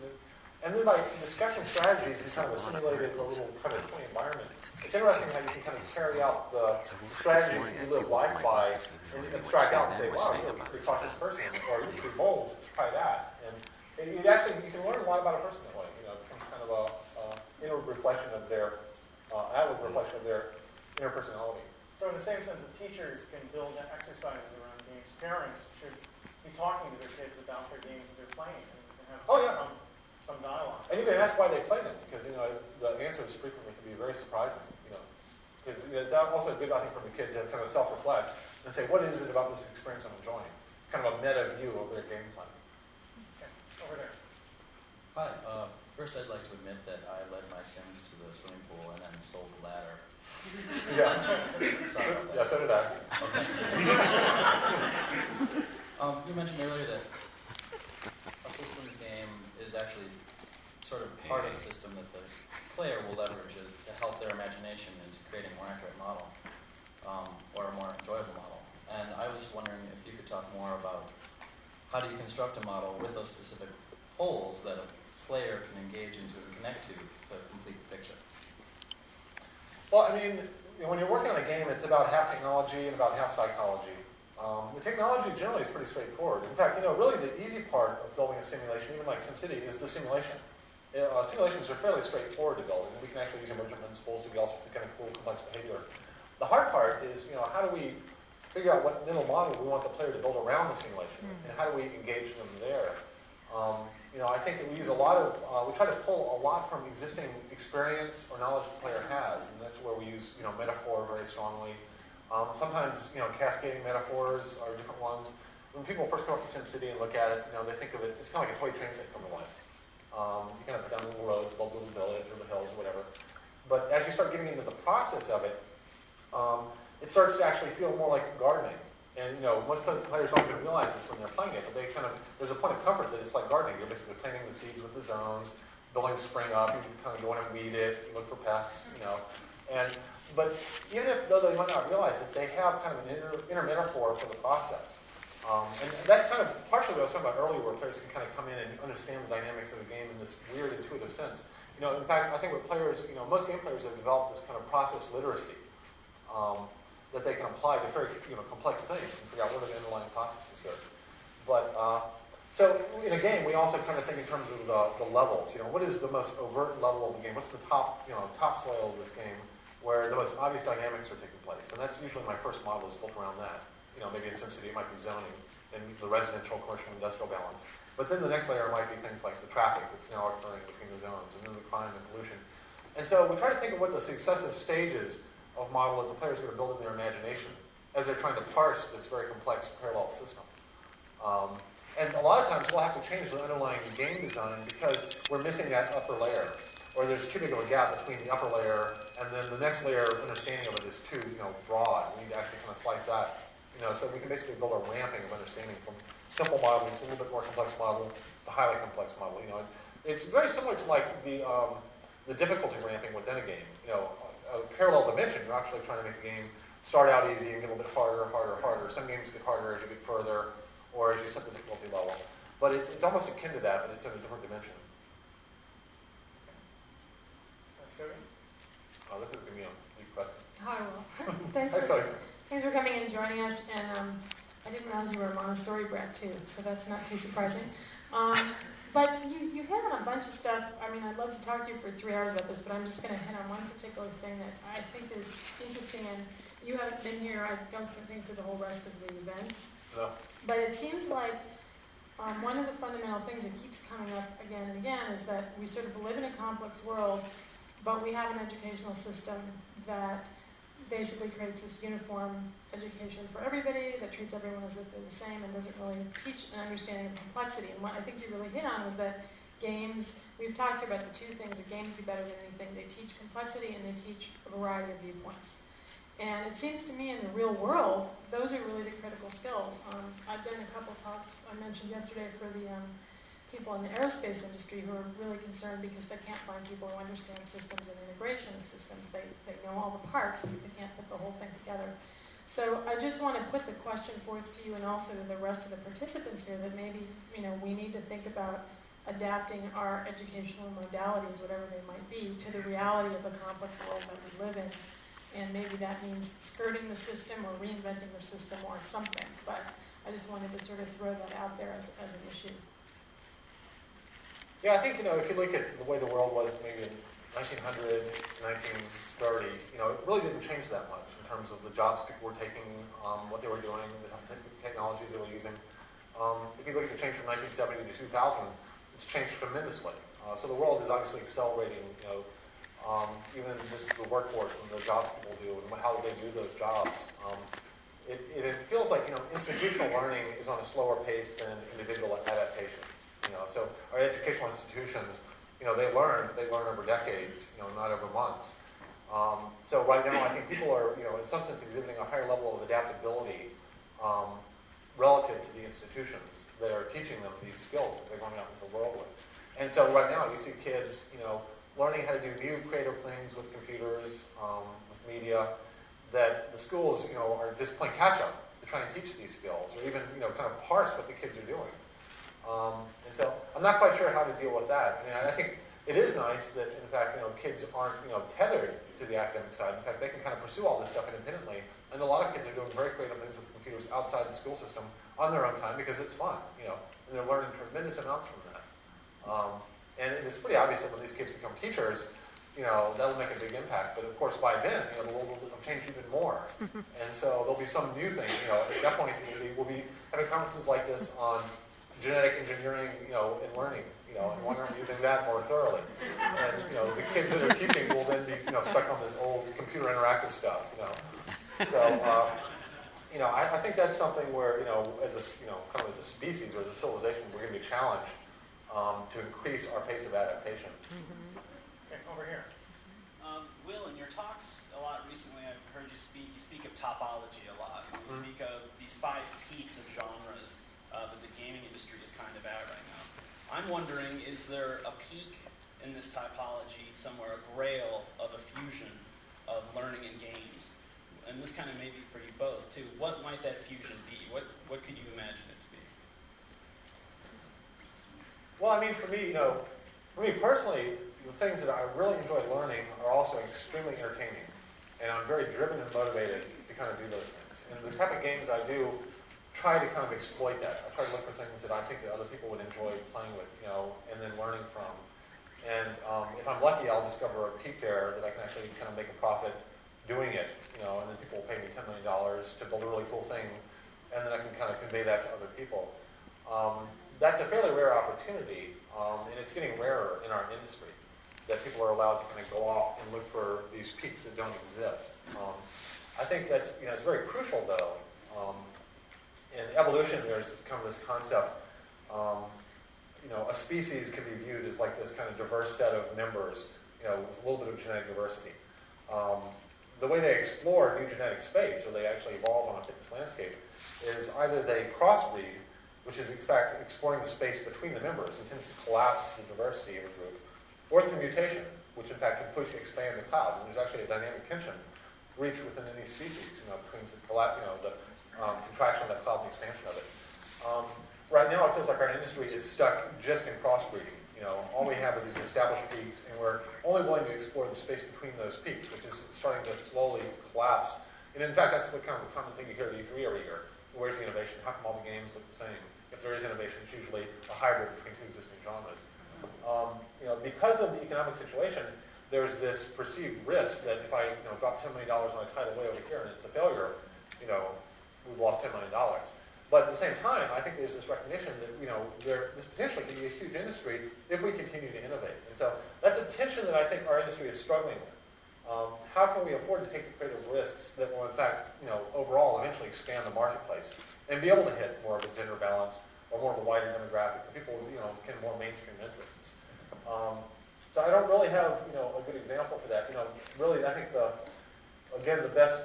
And then by discussing strategies in kind of a simulated, a little kind of toy environment, it's interesting how you can kind of carry out the strategies you live life by and abstract out and say, wow, you're a pretty cautious person, or you're pretty bold. Try that. And you can learn a lot about a person that way. It becomes kind of a inward reflection of their, outward reflection of their inner personality. So in the same sense that teachers can build exercises around games, parents should be talking to their kids about their games that they're playing and have some dialogue. And you can ask why they play them, because the answers frequently can be very surprising. Because it's also good, I think, for the kid to kind of self-reflect and say, what is it about this experience I'm enjoying? Kind of a meta view of their gameplay. Okay, over there. Hi. First, I'd like to admit that I led my Sims to the swimming pool and then sold the ladder. Yeah. Sorry about that. Yeah, so did I. Okay. You mentioned earlier that a systems game is actually sort of part of the system that the player will leverage to help their imagination into creating a more accurate model, or a more enjoyable model. And I was wondering if you could talk more about how do you construct a model with those specific holes that a player can engage into and connect to complete the picture. Well, when you're working on a game, it's about half technology and about half psychology. The technology generally is pretty straightforward. In fact, really the easy part of building a simulation, even like SimCity, is the simulation. Simulations are fairly straightforward to build, and we can actually use emergent principles to get all sorts of kind of cool, complex behavior. The hard part is, how do we figure out what mental model we want the player to build around the simulation, and how do we engage them there? I think that we use we try to pull a lot from existing experience or knowledge the player has, and that's where we use, metaphor very strongly. Sometimes, cascading metaphors are different ones. When people first come up to SimCity and look at it, they think of it, it's kind of like a toy train set come to life. You kind of put down little roads, build a little village or the hills or whatever. But as you start getting into the process of it, it starts to actually feel more like gardening. And most players don't even realize this when they're playing it, but there's a point of comfort that it's like gardening. You're basically planting the seeds with the zones, building spring up, you kind of go in and weed it, look for pests, But even though they might not realize it, they have kind of an inner metaphor for the process. And that's kind of partially what I was talking about earlier, where players can kind of come in and understand the dynamics of the game in this weird, intuitive sense. In fact, I think what players, most game players have developed this kind of process literacy. That they can apply to very complex things and figure out what are the underlying processes here. But so in a game, we also kind of think in terms of the levels. What is the most overt level of the game? What's the top soil of this game where the most obvious dynamics are taking place? And that's usually my first model is built around that. Maybe in SimCity it might be zoning and the residential, commercial, industrial balance. But then the next layer might be things like the traffic that's now occurring between the zones, and then the crime and pollution. And so we try to think of what the successive stages of model that the players are going to build in their imagination as they're trying to parse this very complex parallel system. And a lot of times we'll have to change the underlying game design because we're missing that upper layer. Or there's too big of a gap between the upper layer and then the next layer of understanding of it is too broad. We need to actually kind of slice that. So we can basically build a ramping of understanding from simple modeling to a little bit more complex model to highly complex model. It's very similar to like the difficulty ramping within a game. A parallel dimension, you're actually trying to make the game start out easy and get a little bit harder, harder, harder. Some games get harder as you get further or as you set the difficulty level. But it's almost akin to that, but it's in a different dimension. Sylvia? Oh, this is going to be a deep question. Hi, Will. Thanks for coming and joining us. And I didn't realize you were a Montessori brat, too, so that's not too surprising. But you hit on a bunch of stuff. I mean, I'd love to talk to you for 3 hours about this, but I'm just going to hit on one particular thing that I think is interesting. And you haven't been here, I don't think, for the whole rest of the event. No. But it seems like one of the fundamental things that keeps coming up again and again is that we sort of live in a complex world, but we have an educational system that basically creates this uniform education for everybody that treats everyone as if they're the same and doesn't really teach an understanding of complexity. And what I think you really hit on was that games, we've talked about the two things that games do better than anything. They teach complexity and they teach a variety of viewpoints. And it seems to me in the real world, those are really the critical skills. I've done a couple talks I mentioned yesterday for the people in the aerospace industry who are really concerned because they can't find people who understand systems and integration of systems. They know all the parts, but they can't put the whole thing together. So I just want to put the question forth to you and also to the rest of the participants here that maybe we need to think about adapting our educational modalities, whatever they might be, to the reality of the complex world that we live in. And maybe that means skirting the system or reinventing the system or something. But I just wanted to sort of throw that out there as an issue. Yeah, I think, if you look at the way the world was maybe in 1900 to 1930, it really didn't change that much in terms of the jobs people were taking, what they were doing, the technologies they were using. If you look at the change from 1970 to 2000, it's changed tremendously. So the world is obviously accelerating, even just the workforce and the jobs people do and how they do those jobs. It feels like, institutional learning is on a slower pace than individual adaptation. So our educational institutions, they learn over decades, not over months. So right now, I think people are, in some sense, exhibiting a higher level of adaptability relative to the institutions that are teaching them these skills that they're going out into the world with. And so right now, you see kids, learning how to do new creative things with computers, with media, that the schools, are just playing catch-up to try and teach these skills, or even, kind of parse what the kids are doing. And so I'm not quite sure how to deal with that. I mean, I think it is nice that, in fact, kids aren't, tethered to the academic side. In fact, they can kind of pursue all this stuff independently. And a lot of kids are doing very creative things with computers outside the school system on their own time because it's fun, and they're learning tremendous amounts from that. And it's pretty obvious that when these kids become teachers, that'll make a big impact. But of course, by then, the world will have changed even more. And so there'll be some new thing. At that point, we'll be having conferences like this on genetic engineering, and learning, and why aren't we using that more thoroughly? And the kids that are teaching will then be, stuck on this old computer interactive stuff. So, I think that's something where, as a, kind of as a species or as a civilization, we're going to be challenged to increase our pace of adaptation. Okay, over here. Will, in your talks a lot recently, I've heard you speak of topology a lot. You speak of these 5 peaks of genres that the gaming industry is kind of at right now. I'm wondering, is there a peak in this typology somewhere, a grail of a fusion of learning and games? And this kind of may be for you both, too. What might that fusion be? What could you imagine it to be? Well, I mean, for me personally, the things that I really enjoy learning are also extremely entertaining. And I'm very driven and motivated to kind of do those things. And the type of games I do try to kind of exploit that. I try to look for things that I think that other people would enjoy playing with, and then learning from. And if I'm lucky, I'll discover a peak there that I can actually kind of make a profit doing it, and then people will pay me $10 million to build a really cool thing, and then I can kind of convey that to other people. That's a fairly rare opportunity, and it's getting rarer in our industry, that people are allowed to kind of go off and look for these peaks that don't exist. I think that's, it's very crucial, though. In evolution, there's kind of this concept A species can be viewed as like this kind of diverse set of members, with a little bit of genetic diversity. The way they explore new genetic space, or they actually evolve on a fitness landscape, is either they crossbreed, which is in fact exploring the space between the members and tends to collapse the diversity of a group, or through mutation, which in fact can expand the cloud. And there's actually a dynamic tension reached within any species, between the contraction of that cloud and the expansion of it. Right now, it feels like our industry is stuck just in crossbreeding. All we have are these established peaks, and we're only willing to explore the space between those peaks, which is starting to slowly collapse. And in fact, that's the kind of common thing you hear at E3 every year. Where's the innovation? How come all the games look the same? If there is innovation, it's usually a hybrid between two existing genres. Because of the economic situation, there's this perceived risk that if I drop $10 million on a title way over here and it's a failure, we've lost $10 million. But at the same time, I think there's this recognition that this potentially can be a huge industry if we continue to innovate. And so that's a tension that I think our industry is struggling with. How can we afford to take the creative risks that will, in fact, overall eventually expand the marketplace and be able to hit more of a gender balance or more of a wider demographic, people with kind of more mainstream interests. So I don't really have a good example for that. Really, I think the best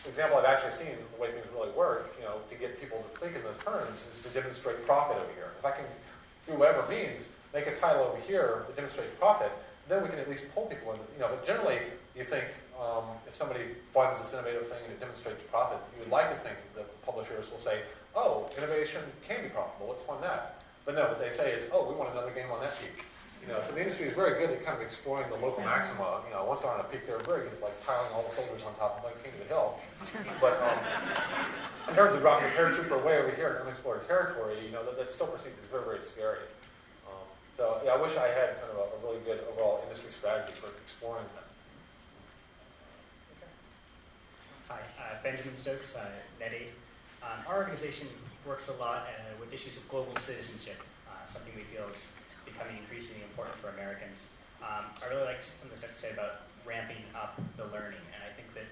example I've actually seen the way things really work, to get people to think in those terms, is to demonstrate profit over here. If I can, through whatever means, make a title over here that demonstrates profit, then we can at least pull people in. But generally, you think if somebody finds this innovative thing and it demonstrates profit, you would like to think that the publishers will say, "Oh, innovation can be profitable. Let's fund that." But no, what they say is, "Oh, we want another game on that peak." So the industry is very good at kind of exploring the local maxima. Once they're on a peak, they're very good at piling all the soldiers on top of King of the Hill. But in terms of dropping a paratrooper way over here in unexplored territory, that's still perceived as very, very scary. So I wish I had kind of a really good overall industry strategy for exploring that. Hi, Benjamin Stokes, NetAid. Our organization works a lot with issues of global citizenship, something we feel is becoming increasingly important for Americans. I really like some of the stuff you said about ramping up the learning, and I think that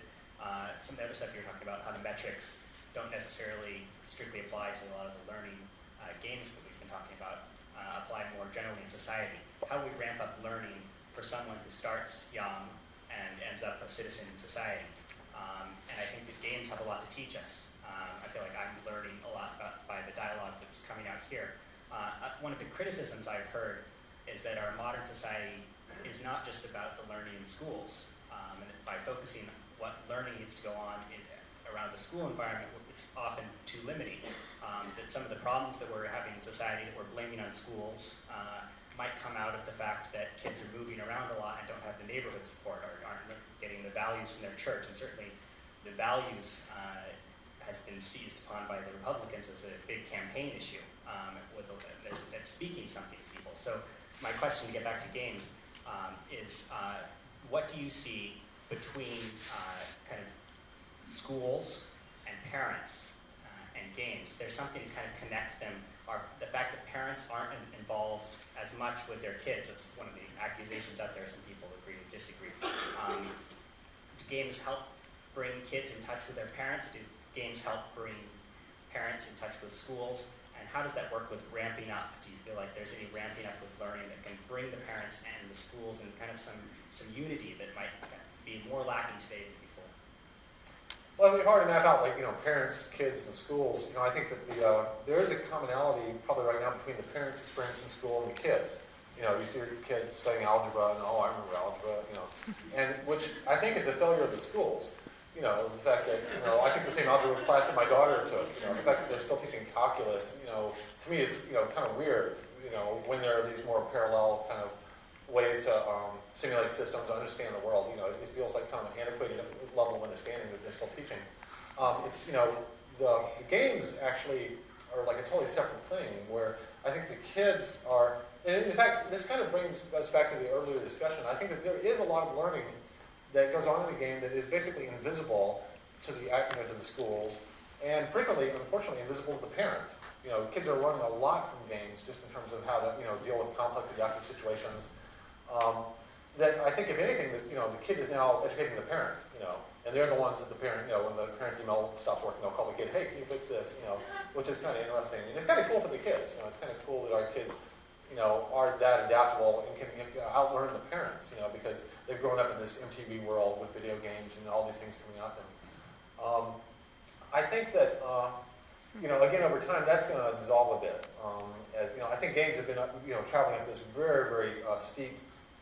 some of the other stuff you were talking about, how the metrics don't necessarily strictly apply to a lot of the learning games that we've been talking about, apply more generally in society. How do we ramp up learning for someone who starts young and ends up a citizen in society? And I think that games have a lot to teach us. I feel like I'm learning a lot by the dialogue that's coming out here. One of the criticisms I've heard is that our modern society is not just about the learning in schools, and that by focusing what learning needs to go on around the school environment, it's often too limiting. That some of the problems that we're having in society that we're blaming on schools might come out of the fact that kids are moving around a lot and don't have the neighborhood support or aren't getting the values from their church. And certainly the values has been seized upon by the Republicans as a big campaign issue. That's speaking something to people. So my question, to get back to games, is what do you see between kind of schools and parents and games? There's something to kind of connect them. The fact that parents aren't involved as much with their kids, it's one of the accusations out there. Some people agree or disagree. Do games help bring kids in touch with their parents? Do games help bring parents in touch with schools? And how does that work with ramping up? Do you feel like there's any ramping up with learning that can bring the parents and the schools and kind of some unity that might be more lacking today than before? Well, it's hard to map out parents, kids, and schools. I think that there is a commonality probably right now between the parents' experience in school and the kids. You see your kid studying algebra, and I remember algebra, and which I think is a failure of the schools. The fact that, I took the same algebra class that my daughter took, the fact that they're still teaching calculus, to me is, kind of weird, when there are these more parallel kind of ways to simulate systems, understand the world, it feels like kind of an antiquated level of understanding that they're still teaching. The games actually are like a totally separate thing, where I think the kids are, and in fact, this kind of brings us back to the earlier discussion. I think that there is a lot of learning that goes on in the game that is basically invisible to the schools, and frequently, unfortunately, invisible to the parent. Kids are learning a lot from games just in terms of how to deal with complex adaptive situations. That I think, if anything, that the kid is now educating the parent. And they're the ones that the parent, when the parent's email stops working, they'll call the kid, hey, can you fix this? Which is kind of interesting. And it's kind of cool for the kids. It's kind of cool that our kids, are that adaptable and can outlearn the parents, because they've grown up in this MTV world with video games and all these things coming at them. I think that, again, over time, that's going to dissolve a bit. I think games have been, traveling up this very, very steep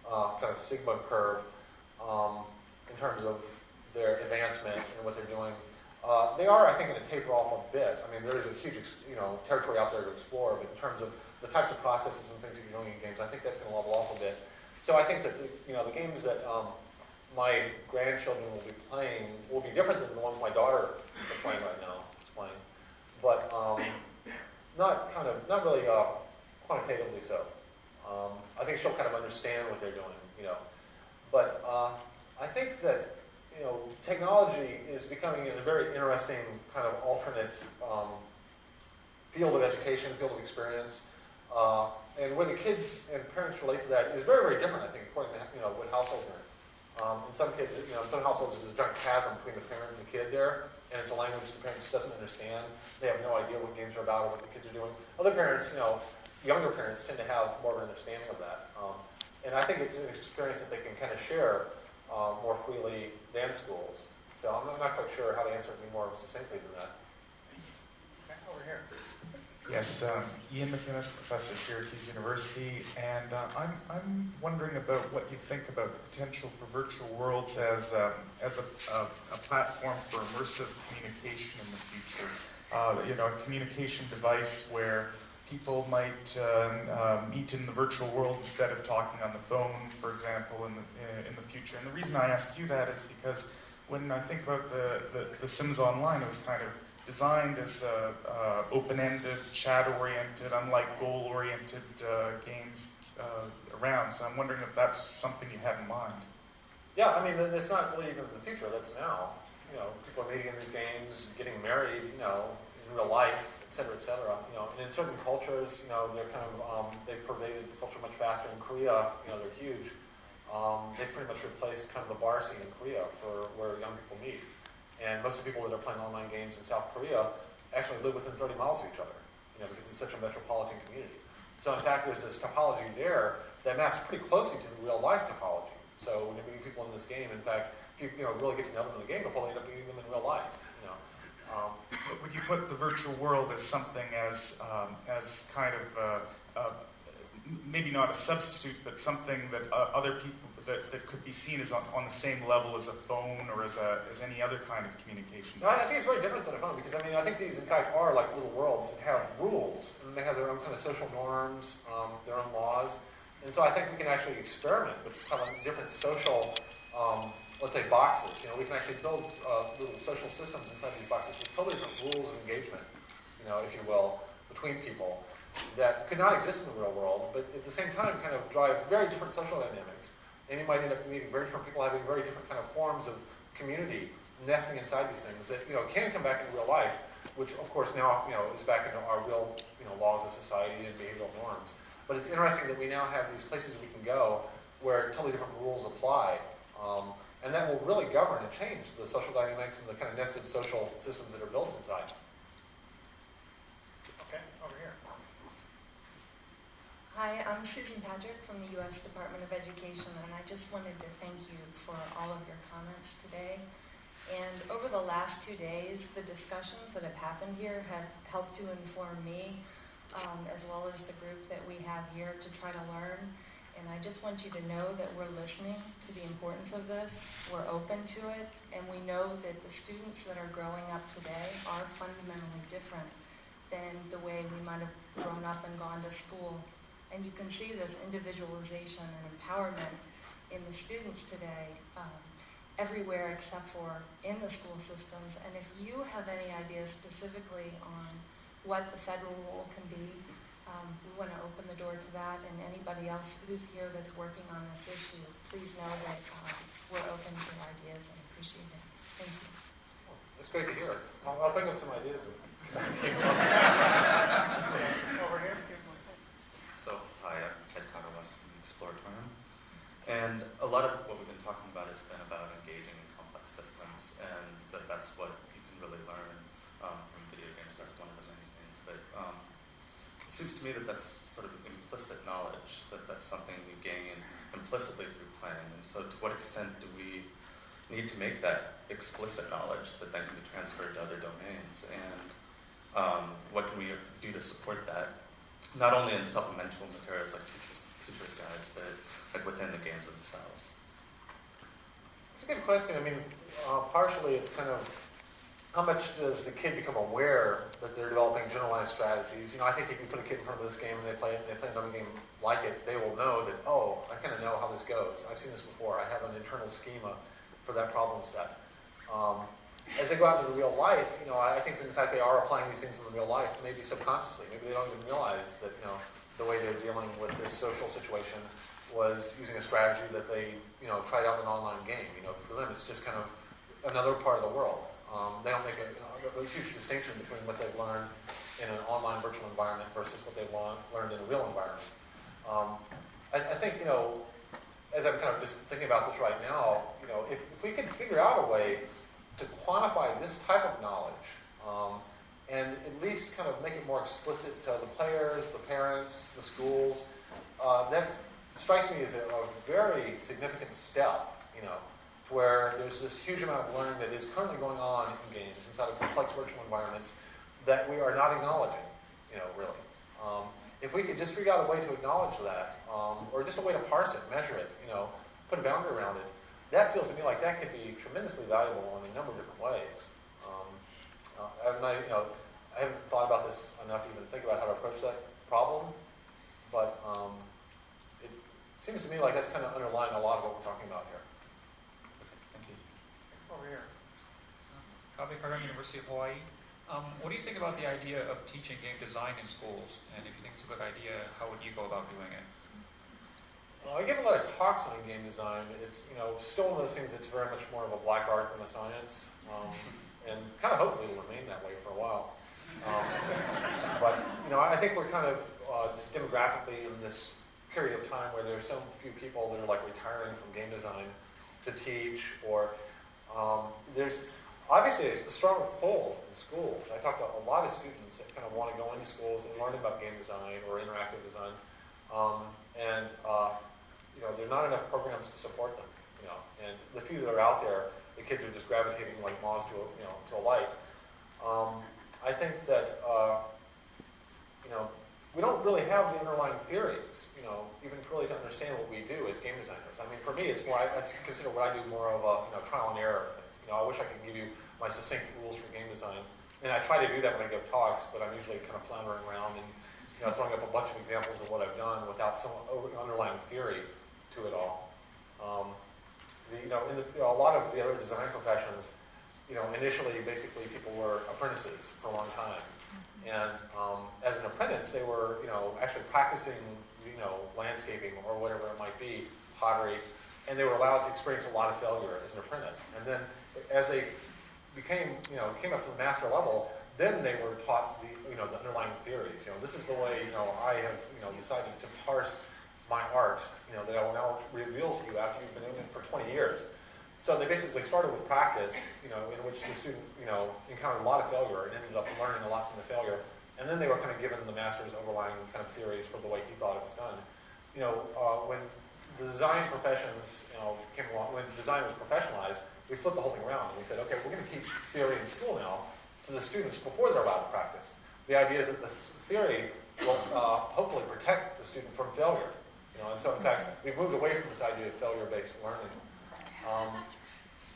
kind of sigma curve in terms of their advancement and what they're doing. They are, I think, going to taper off a bit. I mean, there is a huge, territory out there to explore, but in terms of the types of processes and things that you're doing in games, I think that's going to level off a bit. So I think that, the games that my grandchildren will be playing will be different than the ones my daughter is playing right now. But not really quantitatively so. I think she'll kind of understand what they're doing, But I think that technology is becoming a very interesting kind of alternate field of education, field of experience, and where the kids and parents relate to that is very, very different. I think according to what household they're in. In some kids, in some households, there's a giant chasm between the parent and the kid there, and it's a language the parent just doesn't understand. They have no idea what games are about or what the kids are doing. Other parents, younger parents tend to have more of an understanding of that. And I think it's an experience that they can kind of share more freely than schools. So I'm not quite sure how to answer it any more succinctly than that. Okay, over here. Yes, Ian McInnes, professor at Syracuse University, and I'm wondering about what you think about the potential for virtual worlds as a platform for immersive communication in the future. A communication device where people might meet in the virtual world instead of talking on the phone, for example, in the future. And the reason I ask you that is because when I think about the Sims Online, it was kind of designed as open-ended, chat-oriented, unlike goal-oriented games around. So I'm wondering if that's something you have in mind. Yeah, I mean, it's not really even in the future. That's now. People are meeting in these games, getting married, in real life, et cetera, et cetera. And in certain cultures, they're kind of they've pervaded the culture much faster. In Korea, they're huge. They've pretty much replaced kind of the bar scene in Korea for where young people meet. And most of the people that are playing online games in South Korea actually live within 30 miles of each other, because it's such a metropolitan community. So in fact, there's this topology there that maps pretty closely to the real-life topology. So when you're meeting people in this game, in fact, if you really get to know them in the game before they end up meeting them in real life. But would you put the virtual world as something as kind of maybe not a substitute, but something that other people that could be seen as on the same level as a phone or as any other kind of communication? No, I think it's very different than a phone because I think these in fact are like little worlds that have rules and they have their own kind of social norms, their own laws, and so I think we can actually experiment with kind of different social, let's say boxes. We can actually build little social systems inside these boxes with totally different rules of engagement, if you will, between people that could not exist in the real world, but at the same time kind of drive very different social dynamics. And you might end up meeting very different people having very different kind of forms of community nesting inside these things that can come back in real life, which of course now is back into our real laws of society and behavioral norms. But it's interesting that we now have these places we can go where totally different rules apply, and that will really govern and change the social dynamics and the kind of nested social systems that are built inside. Okay, over here. Hi, I'm Susan Patrick from the U.S. Department of Education, and I just wanted to thank you for all of your comments today. And over the last 2 days, the discussions that have happened here have helped to inform me, as well as the group that we have here to try to learn. And I just want you to know that we're listening to the importance of this, we're open to it, and we know that the students that are growing up today are fundamentally different than the way we might have grown up and gone to school. And you can see this individualization and empowerment in the students today everywhere except for in the school systems. And if you have any ideas specifically on what the federal role can be, we want to open the door to that. And anybody else who's here that's working on this issue, please know that we're open to ideas and appreciate it. Thank you. It's great to hear. I'll bring up some ideas. Over here. So, hi, I'm Ted Cotter-West from the Exploratorium. And a lot of what we've been talking about has been about engaging in complex systems. seems to me that that's sort of implicit knowledge, that's something you gain implicitly through playing. And so to what extent do we need to make that explicit knowledge that then can be transferred to other domains? And what can we do to support that, not only in supplemental materials like teachers' guides, but like within the games themselves? It's a good question. I mean, partially it's kind of how much does the kid become aware that they're developing generalized strategies? You know, I think if you put a kid in front of this game and they play another game like it, they will know that, oh, I kind of know how this goes. I've seen this before. I have an internal schema for that problem set. As they go out into the real life, you know, I think that in fact they are applying these things in the real life, maybe subconsciously. Maybe they don't even realize that, you know, the way they're dealing with this social situation was using a strategy that they, you know, tried out in an online game. You know, for them it's just kind of another part of the world. They don't make a huge distinction between what they've learned in an online virtual environment versus what they've learned in a real environment. I think, you know, as I'm kind of just thinking about this right now, you know, if we could figure out a way to quantify this type of knowledge and at least kind of make it more explicit to the players, the parents, the schools, that strikes me as a very significant step, you know, where there's this huge amount of learning that is currently going on in games inside of complex virtual environments that we are not acknowledging, you know, really. If we could just figure out a way to acknowledge that, or just a way to parse it, measure it, you know, put a boundary around it, that feels to me like that could be tremendously valuable in a number of different ways. I haven't thought about this enough to even think about how to approach that problem, but it seems to me like that's kind of underlying a lot of what we're talking about here. Over here. Kabe Karam, University of Hawaii. What do you think about the idea of teaching game design in schools? And if you think it's a good idea, how would you go about doing it? Well, I give a lot of talks on game design. It's, you know, still one of those things that's very much more of a black art than a science, and kind of hopefully will remain that way for a while. But, you know, I think we're kind of just demographically in this period of time where there's so few people that are like retiring from game design to teach, or there's obviously a strong pull in schools. I talk to a lot of students that kind of want to go into schools and learn about game design or interactive design, you know, there are not enough programs to support them. You know, and the few that are out there, the kids are just gravitating like moths to a light. I think that you know, we don't really have the underlying theories, you know, even really to understand what we do as game designers. I mean, for me, it's more, I consider what I do more of a, you know, trial and error. You know, I wish I could give you my succinct rules for game design. And I try to do that when I give talks, but I'm usually kind of floundering around and, you know, throwing up a bunch of examples of what I've done without some underlying theory to it all. You know, a lot of the other design professions, you know, initially, basically, people were apprentices for a long time. And as an apprentice, they were, you know, actually practicing, you know, landscaping or whatever it might be, pottery, and they were allowed to experience a lot of failure as an apprentice. And then, as they became, you know, came up to the master level, then they were taught the, you know, the underlying theories. You know, this is the way, you know, I have, you know, decided to parse my art, you know, that I will now reveal to you after you've been doing it for 20 years. So they basically started with practice, you know, in which the student, you know, encountered a lot of failure and ended up learning a lot from the failure. And then they were kind of given the master's overlying kind of theories for the way he thought it was done. You know, when the design professions, you know, came along, when design was professionalized, we flipped the whole thing around and we said, okay, we're going to teach theory in school now to the students before they're allowed to practice. The idea is that the theory will hopefully protect the student from failure. You know, and so in fact, we've moved away from this idea of failure-based learning.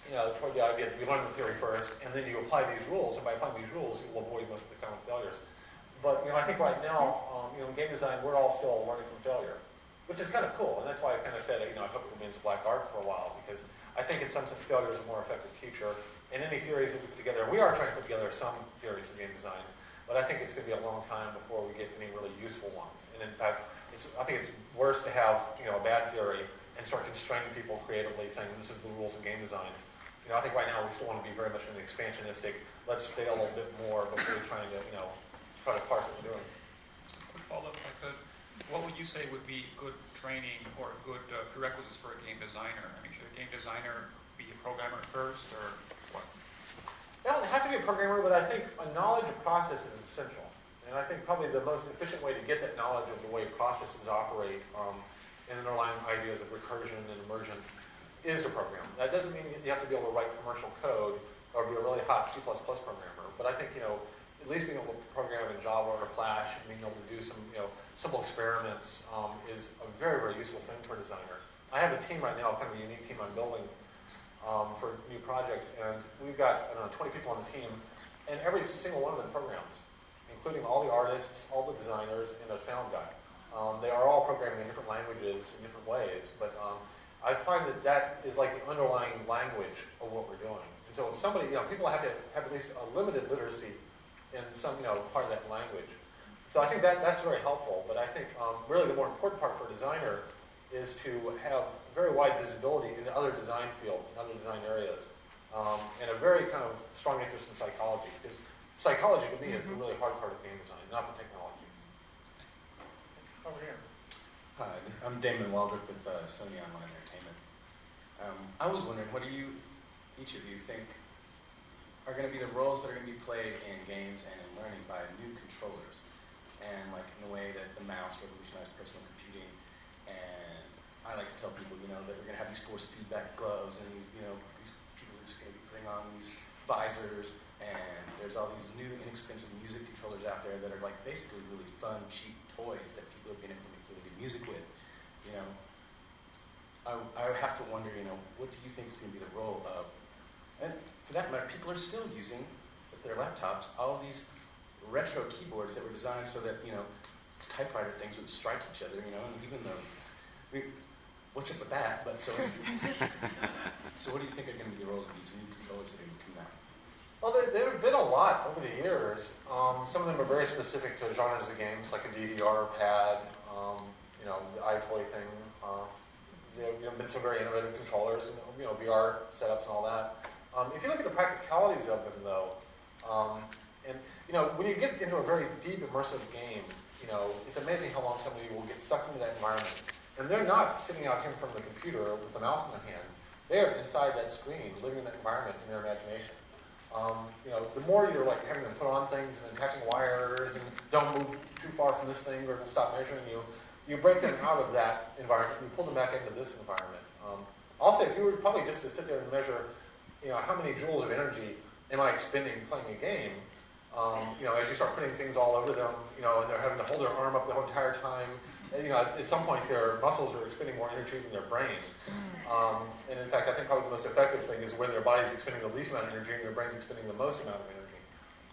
You know, toward the idea that you learn the theory first, and then you apply these rules, and by applying these rules, you will avoid most of the common failures. But, you know, I think right now, you know, in game design, we're all still learning from failure, which is kind of cool, and that's why I kind of said, you know, I hope it remains a black art for a while, because I think in some sense failure is a more effective teacher. And any theories that we put together, we are trying to put together some theories of game design, but I think it's going to be a long time before we get any really useful ones. And in fact, I think it's worse to have, you know, a bad theory and start constraining people creatively, saying this is the rules of game design. You know, I think right now we still want to be very much in the expansionistic, let's fail a little bit more before we're trying to, you know, try to parse what we're doing. Quick follow-up, if I could. What would you say would be good training or good prerequisites for a game designer? I mean, should a game designer be a programmer first, or what? They don't have to be a programmer, but I think a knowledge of process is essential. And I think probably the most efficient way to get that knowledge of the way processes operate and underlying ideas of recursion and emergence is to program. That doesn't mean you have to be able to write commercial code or be a really hot C++ programmer. But I think, at least being able to program in Java or Flash and being able to do some, simple experiments is a very, very useful thing for a designer. I have a team right now, kind of a unique team I'm building for a new project, and we've got, 20 people on the team, and every single one of them programs, including all the artists, all the designers, and a sound guy. They are all programming in different languages in different ways, but I find that is like the underlying language of what we're doing. And so if somebody, people have to have at least a limited literacy in some, part of that language. So I think that's very helpful, but I think really the more important part for a designer is to have very wide visibility into other design fields and other design areas, and a very kind of strong interest in psychology, because psychology to me is the really hard part of game design, not the technology. Over here. Hi, I'm Damon Waldrop with Sony Online Entertainment. I was wondering, what do you, each of you, think are going to be the roles that are going to be played in games and in learning by new controllers? And like in the way that the mouse revolutionized personal computing, and I like to tell people, that we're going to have these force feedback gloves, and these people are just going to be putting on these visors, and there's all these new inexpensive music controllers out there that are like basically really fun, cheap toys that people have been able to make really good music with. I have to wonder, what do you think is going to be the role of, and for that matter, people are still using with their laptops all these retro keyboards that were designed so that typewriter things would strike each other, and even though, what's up with that? But so what do you think are going to be the roles of these new controllers that are going to come out? Well, there have been a lot over the years. Some of them are very specific to genres of games, like a DVR pad, the iToy thing. There have been some very innovative controllers, and VR setups and all that. If you look at the practicalities of them, though, when you get into a very deep, immersive game, it's amazing how long somebody will get sucked into that environment. And they're not sitting out here from the computer with the mouse in their hand. They're inside that screen, living in that environment in their imagination. The more you're like having them put on things and attaching wires and don't move too far from this thing or it'll stop measuring you, you break them out of that environment and you pull them back into this environment. Also, if you were probably just to sit there and measure, how many joules of energy am I expending playing a game, as you start putting things all over them, and they're having to hold their arm up the whole entire time, at some point their muscles are expending more energy than their brain. And in fact, I think probably the most effective thing is when their body's expending the least amount of energy and their brain's expending the most amount of energy.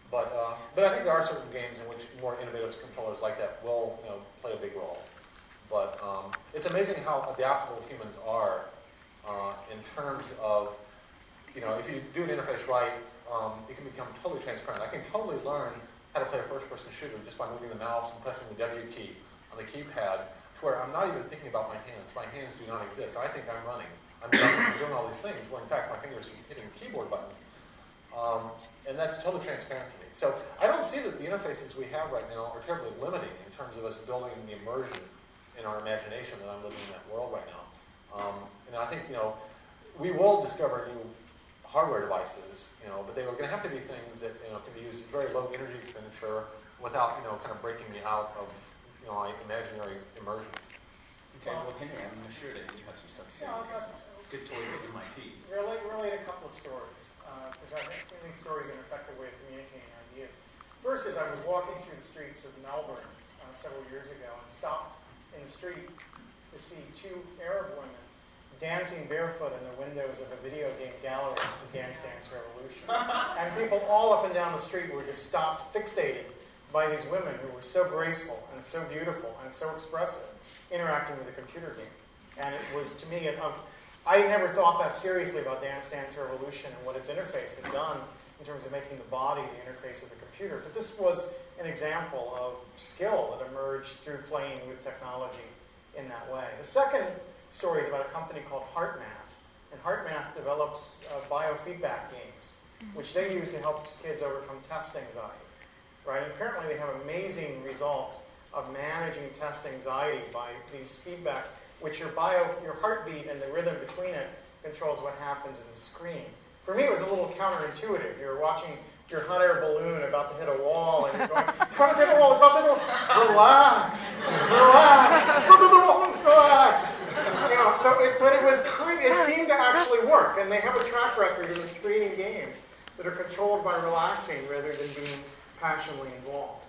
But I think there are certain games in which more innovative controllers like that will play a big role. But it's amazing how adaptable humans are in terms of, if you do an interface right, it can become totally transparent. I can totally learn how to play a first-person shooter just by moving the mouse and pressing the W key on the keypad, to where I'm not even thinking about my hands. My hands do not exist. I think I'm running. I'm doing all these things, where in fact my fingers are hitting the keyboard button. And that's totally transparent to me. So I don't see that the interfaces we have right now are terribly limiting in terms of us building the immersion in our imagination that I'm living in that world right now. And I think, we will discover new hardware devices, but they are going to have to be things that can be used at very low energy expenditure without kind of breaking me out of imaginary immersion. Okay, well Henry, I'm sure that you have some stuff to say. Good toys at MIT. Relate a couple of stories, because I think stories are an effective way of communicating ideas. First is I was walking through the streets of Melbourne several years ago and stopped in the street to see two Arab women dancing barefoot in the windows of a video game gallery to Dance Dance Revolution. And people all up and down the street were just stopped, fixated by these women who were so graceful and so beautiful and so expressive, interacting with a computer game. And it was, to me, I never thought that seriously about Dance Dance Revolution and what its interface had done in terms of making the body the interface of the computer. But this was an example of skill that emerged through playing with technology in that way. The second story is about a company called HeartMath. And HeartMath develops biofeedback games, which they use to help kids overcome test anxiety. Right? And apparently they have amazing results of managing test anxiety by these feedback, which your heartbeat and the rhythm between it controls what happens in the screen. For me, it was a little counterintuitive. You're watching your hot air balloon about to hit a wall, and you're going, it's going to hit a wall, it's about to hit a wall. Relax, relax, relax. You know, so it seemed to actually work, and they have a track record of creating games that are controlled by relaxing rather than being passionately involved.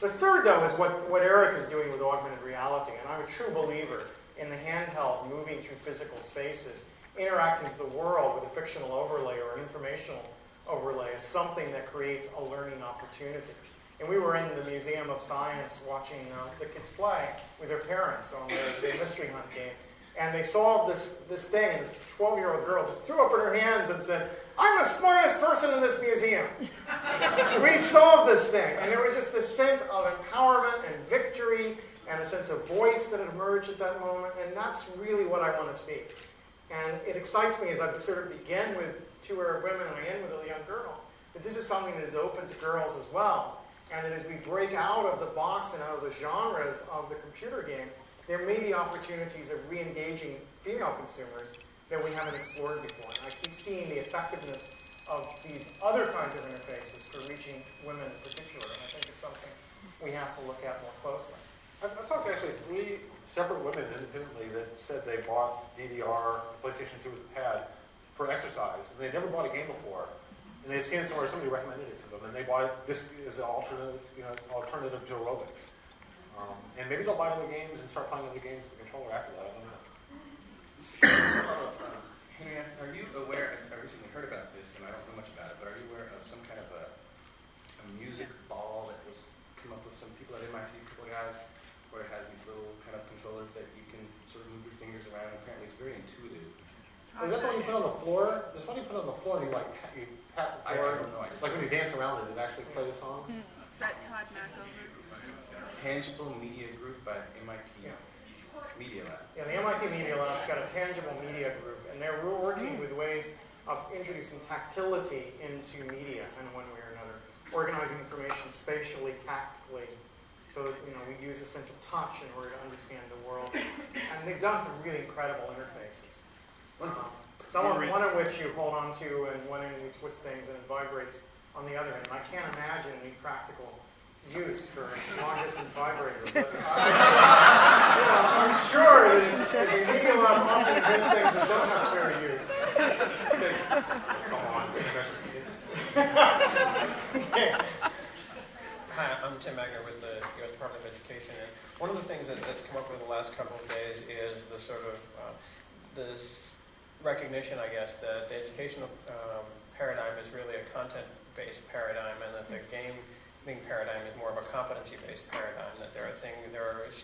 The third, though, is what Eric is doing with augmented reality, and I'm a true believer in the handheld moving through physical spaces, interacting with the world with a fictional overlay or an informational overlay is something that creates a learning opportunity. And we were in the Museum of Science watching the kids play with their parents on the mystery hunt game. And they solved this thing, and this 12-year-old girl just threw up in her hands and said, "I'm the smartest person in this museum." We solved this thing. And there was just this sense of empowerment and victory and a sense of voice that had emerged at that moment. And that's really what I want to see. And it excites me as I sort of begin with 2 Arab women and I end with a young girl, that this is something that is open to girls as well. And that as we break out of the box and out of the genres of the computer game, there may be opportunities of re-engaging female consumers that we haven't explored before. And I keep seeing the effectiveness of these other kinds of interfaces for reaching women in particular. And I think it's something we have to look at more closely. I've talked to actually 3 separate women independently that said they bought DDR, PlayStation 2 with a pad for exercise, and they'd never bought a game before. And they'd seen it somewhere, somebody recommended it to them, and they bought it just as an alternative to aerobics. And maybe they'll buy other games and start playing other games with the controller after that. I don't know. Henry, are you aware, I recently heard about this, and I don't know much about it, but are you aware of some kind of a music ball that was come up with some people at MIT, a couple of guys, where it has these little kind of controllers that you can sort of move your fingers around, and apparently it's very intuitive. Is that the one you put on the floor? There's one you put on the floor and you you pat the floor. I don't know. Like when you dance around it, it actually plays songs? That Todd Macover. Tangible Media Group by MIT Media Lab. Yeah, the MIT Media Lab's got a tangible media group, and they're working with ways of introducing tactility into media in one way or another, organizing information spatially, tactically, so that we use a sense of touch in order to understand the world. And they've done some really incredible interfaces. One of which you hold on to, and one in which twist things and it vibrates on the other end. I can't imagine any practical use for long-distance vibrators. But, I'm sure that the Media Lab often invents things that don't have fair use. Come on. Hi, I'm Tim Magner with the U.S. Department of Education, and one of the things that's come up with the last couple of days is the sort of this recognition, I guess, that the educational paradigm is really a content-based paradigm, and that the gaming paradigm is more of a competency-based paradigm. That there are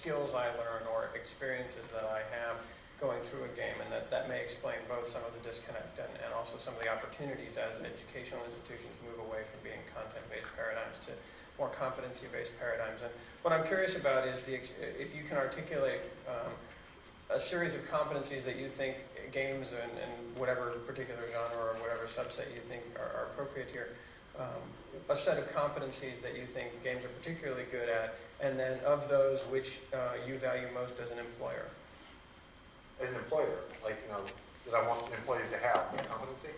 skills I learn or experiences that I have going through a game, and that may explain both some of the disconnect and also some of the opportunities as educational institutions move away from being content-based paradigms to more competency-based paradigms. And what I'm curious about is if you can articulate a series of competencies that you think games and whatever particular genre or whatever subset you think are appropriate here, a set of competencies that you think games are particularly good at, and then of those which you value most as an employer. As an employer, that I want employees to have competency?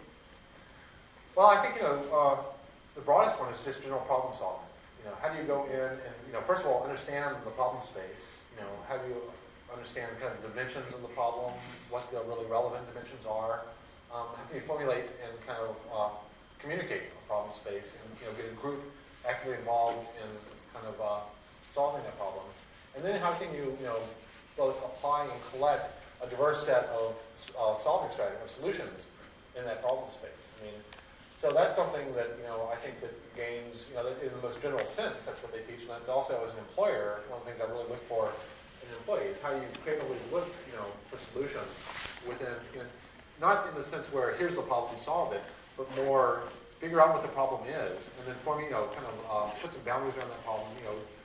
Well, I think, the broadest one is just general problem solving. How do you go in and, first of all, understand the problem space? How do you understand kind of the dimensions of the problem, what the really relevant dimensions are? How can you formulate and kind of communicate a problem space and get a group actively involved in kind of solving that problem? And then how can you both apply and collect a diverse set of solving strategies or solutions in that problem space? So that's something that I think that games, that in the most general sense, that's what they teach. And that's also, as an employer, one of the things I really look for in employees, how you creatively look, for solutions within, not in the sense where here's the problem, solve it, but more figure out what the problem is, and then put some boundaries around that problem,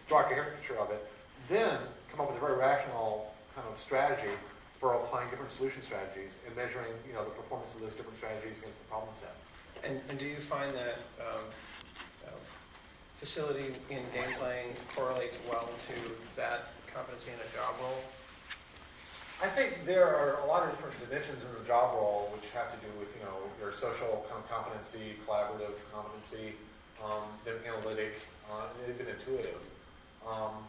draw a caricature of it, then come up with a very rational kind of strategy for applying different solution strategies and measuring, the performance of those different strategies against the problem set. And do you find that facility in game playing correlates well to that competency in a job role? I think there are a lot of different dimensions in the job role which have to do with, your social kind of competency, collaborative competency, they're analytic, and they've been intuitive.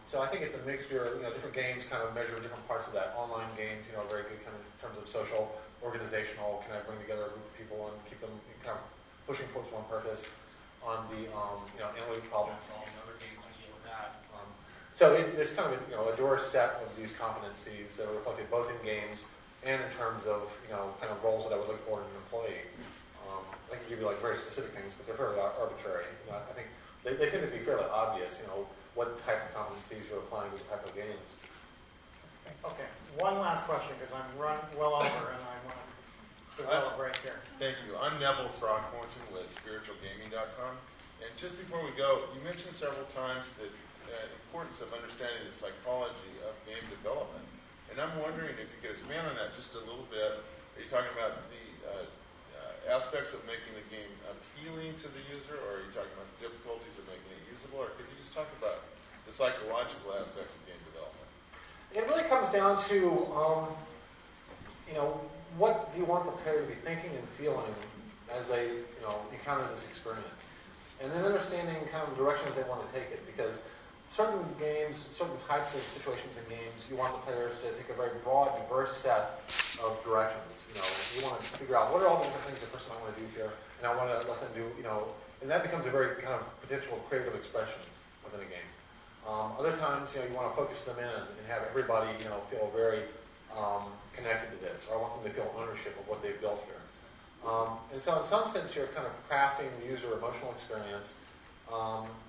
So I think it's a mixture. Different games kind of measure different parts of that. Online games, very good kind of in terms of social, organizational. Can I bring together a group of people and keep them kind of pushing towards one purpose? On the analytic problem solving, other games that deal with that. So there's kind of a diverse set of these competencies that are reflected both in games and in terms of kind of roles that I would look for in an employee. I can give you like very specific things, but they're fairly arbitrary. I think they tend to be fairly obvious. What type of competencies you're applying to the type of games. Okay, one last question because I'm run well over and I want to develop right here. Thank you. I'm Neville Throckmorton with spiritualgaming.com. And just before we go, you mentioned several times the importance of understanding the psychology of game development. And I'm wondering if you could expand on that just a little bit. Are you talking about the aspects of making the game appealing to the user, or are you talking about the difficulties of making it usable, or could you just talk about the psychological aspects of game development? It really comes down to, what do you want the player to be thinking and feeling as they, encounter this experience, and then understanding kind of the directions they want to take it, because certain games, certain types of situations in games, you want the players to take a very broad, diverse set of directions. You want to figure out what are all the different things the person might want to do here, and I want to let them do, and that becomes a very kind of potential creative expression within a game. Other times, you want to focus them in and have everybody, feel very connected to this, or I want them to feel ownership of what they've built here. And so in some sense, you're kind of crafting the user emotional experience,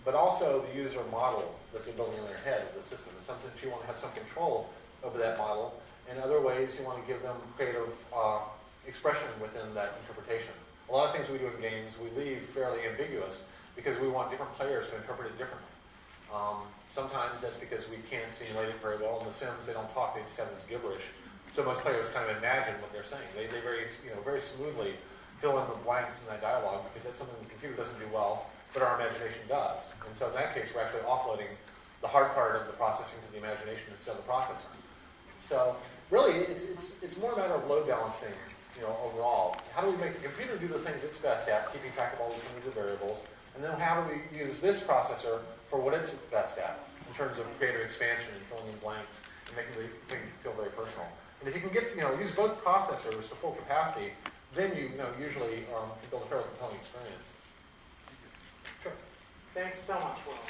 but also the user model that they're building in their head of the system. In some sense, you want to have some control over that model. In other ways, you want to give them creative expression within that interpretation. A lot of things we do in games, we leave fairly ambiguous because we want different players to interpret it differently. Sometimes that's because we can't simulate it very well. In The Sims, they don't talk, they just have this gibberish. So most players kind of imagine what they're saying. They very, very smoothly fill in the blanks in that dialogue because that's something the computer doesn't do well, but our imagination does. And so in that case, we're actually offloading the hard part of the processing to the imagination instead of the processor. So really, it's more a matter of load balancing, overall. How do we make the computer do the things it's best at, keeping track of all these hundreds of variables, and then how do we use this processor for what it's best at, in terms of creative expansion and filling in blanks and making it feel very personal. And if you can get, use both processors to full capacity, then you, usually can build a fairly compelling experience. Sure. Thanks so much, Will.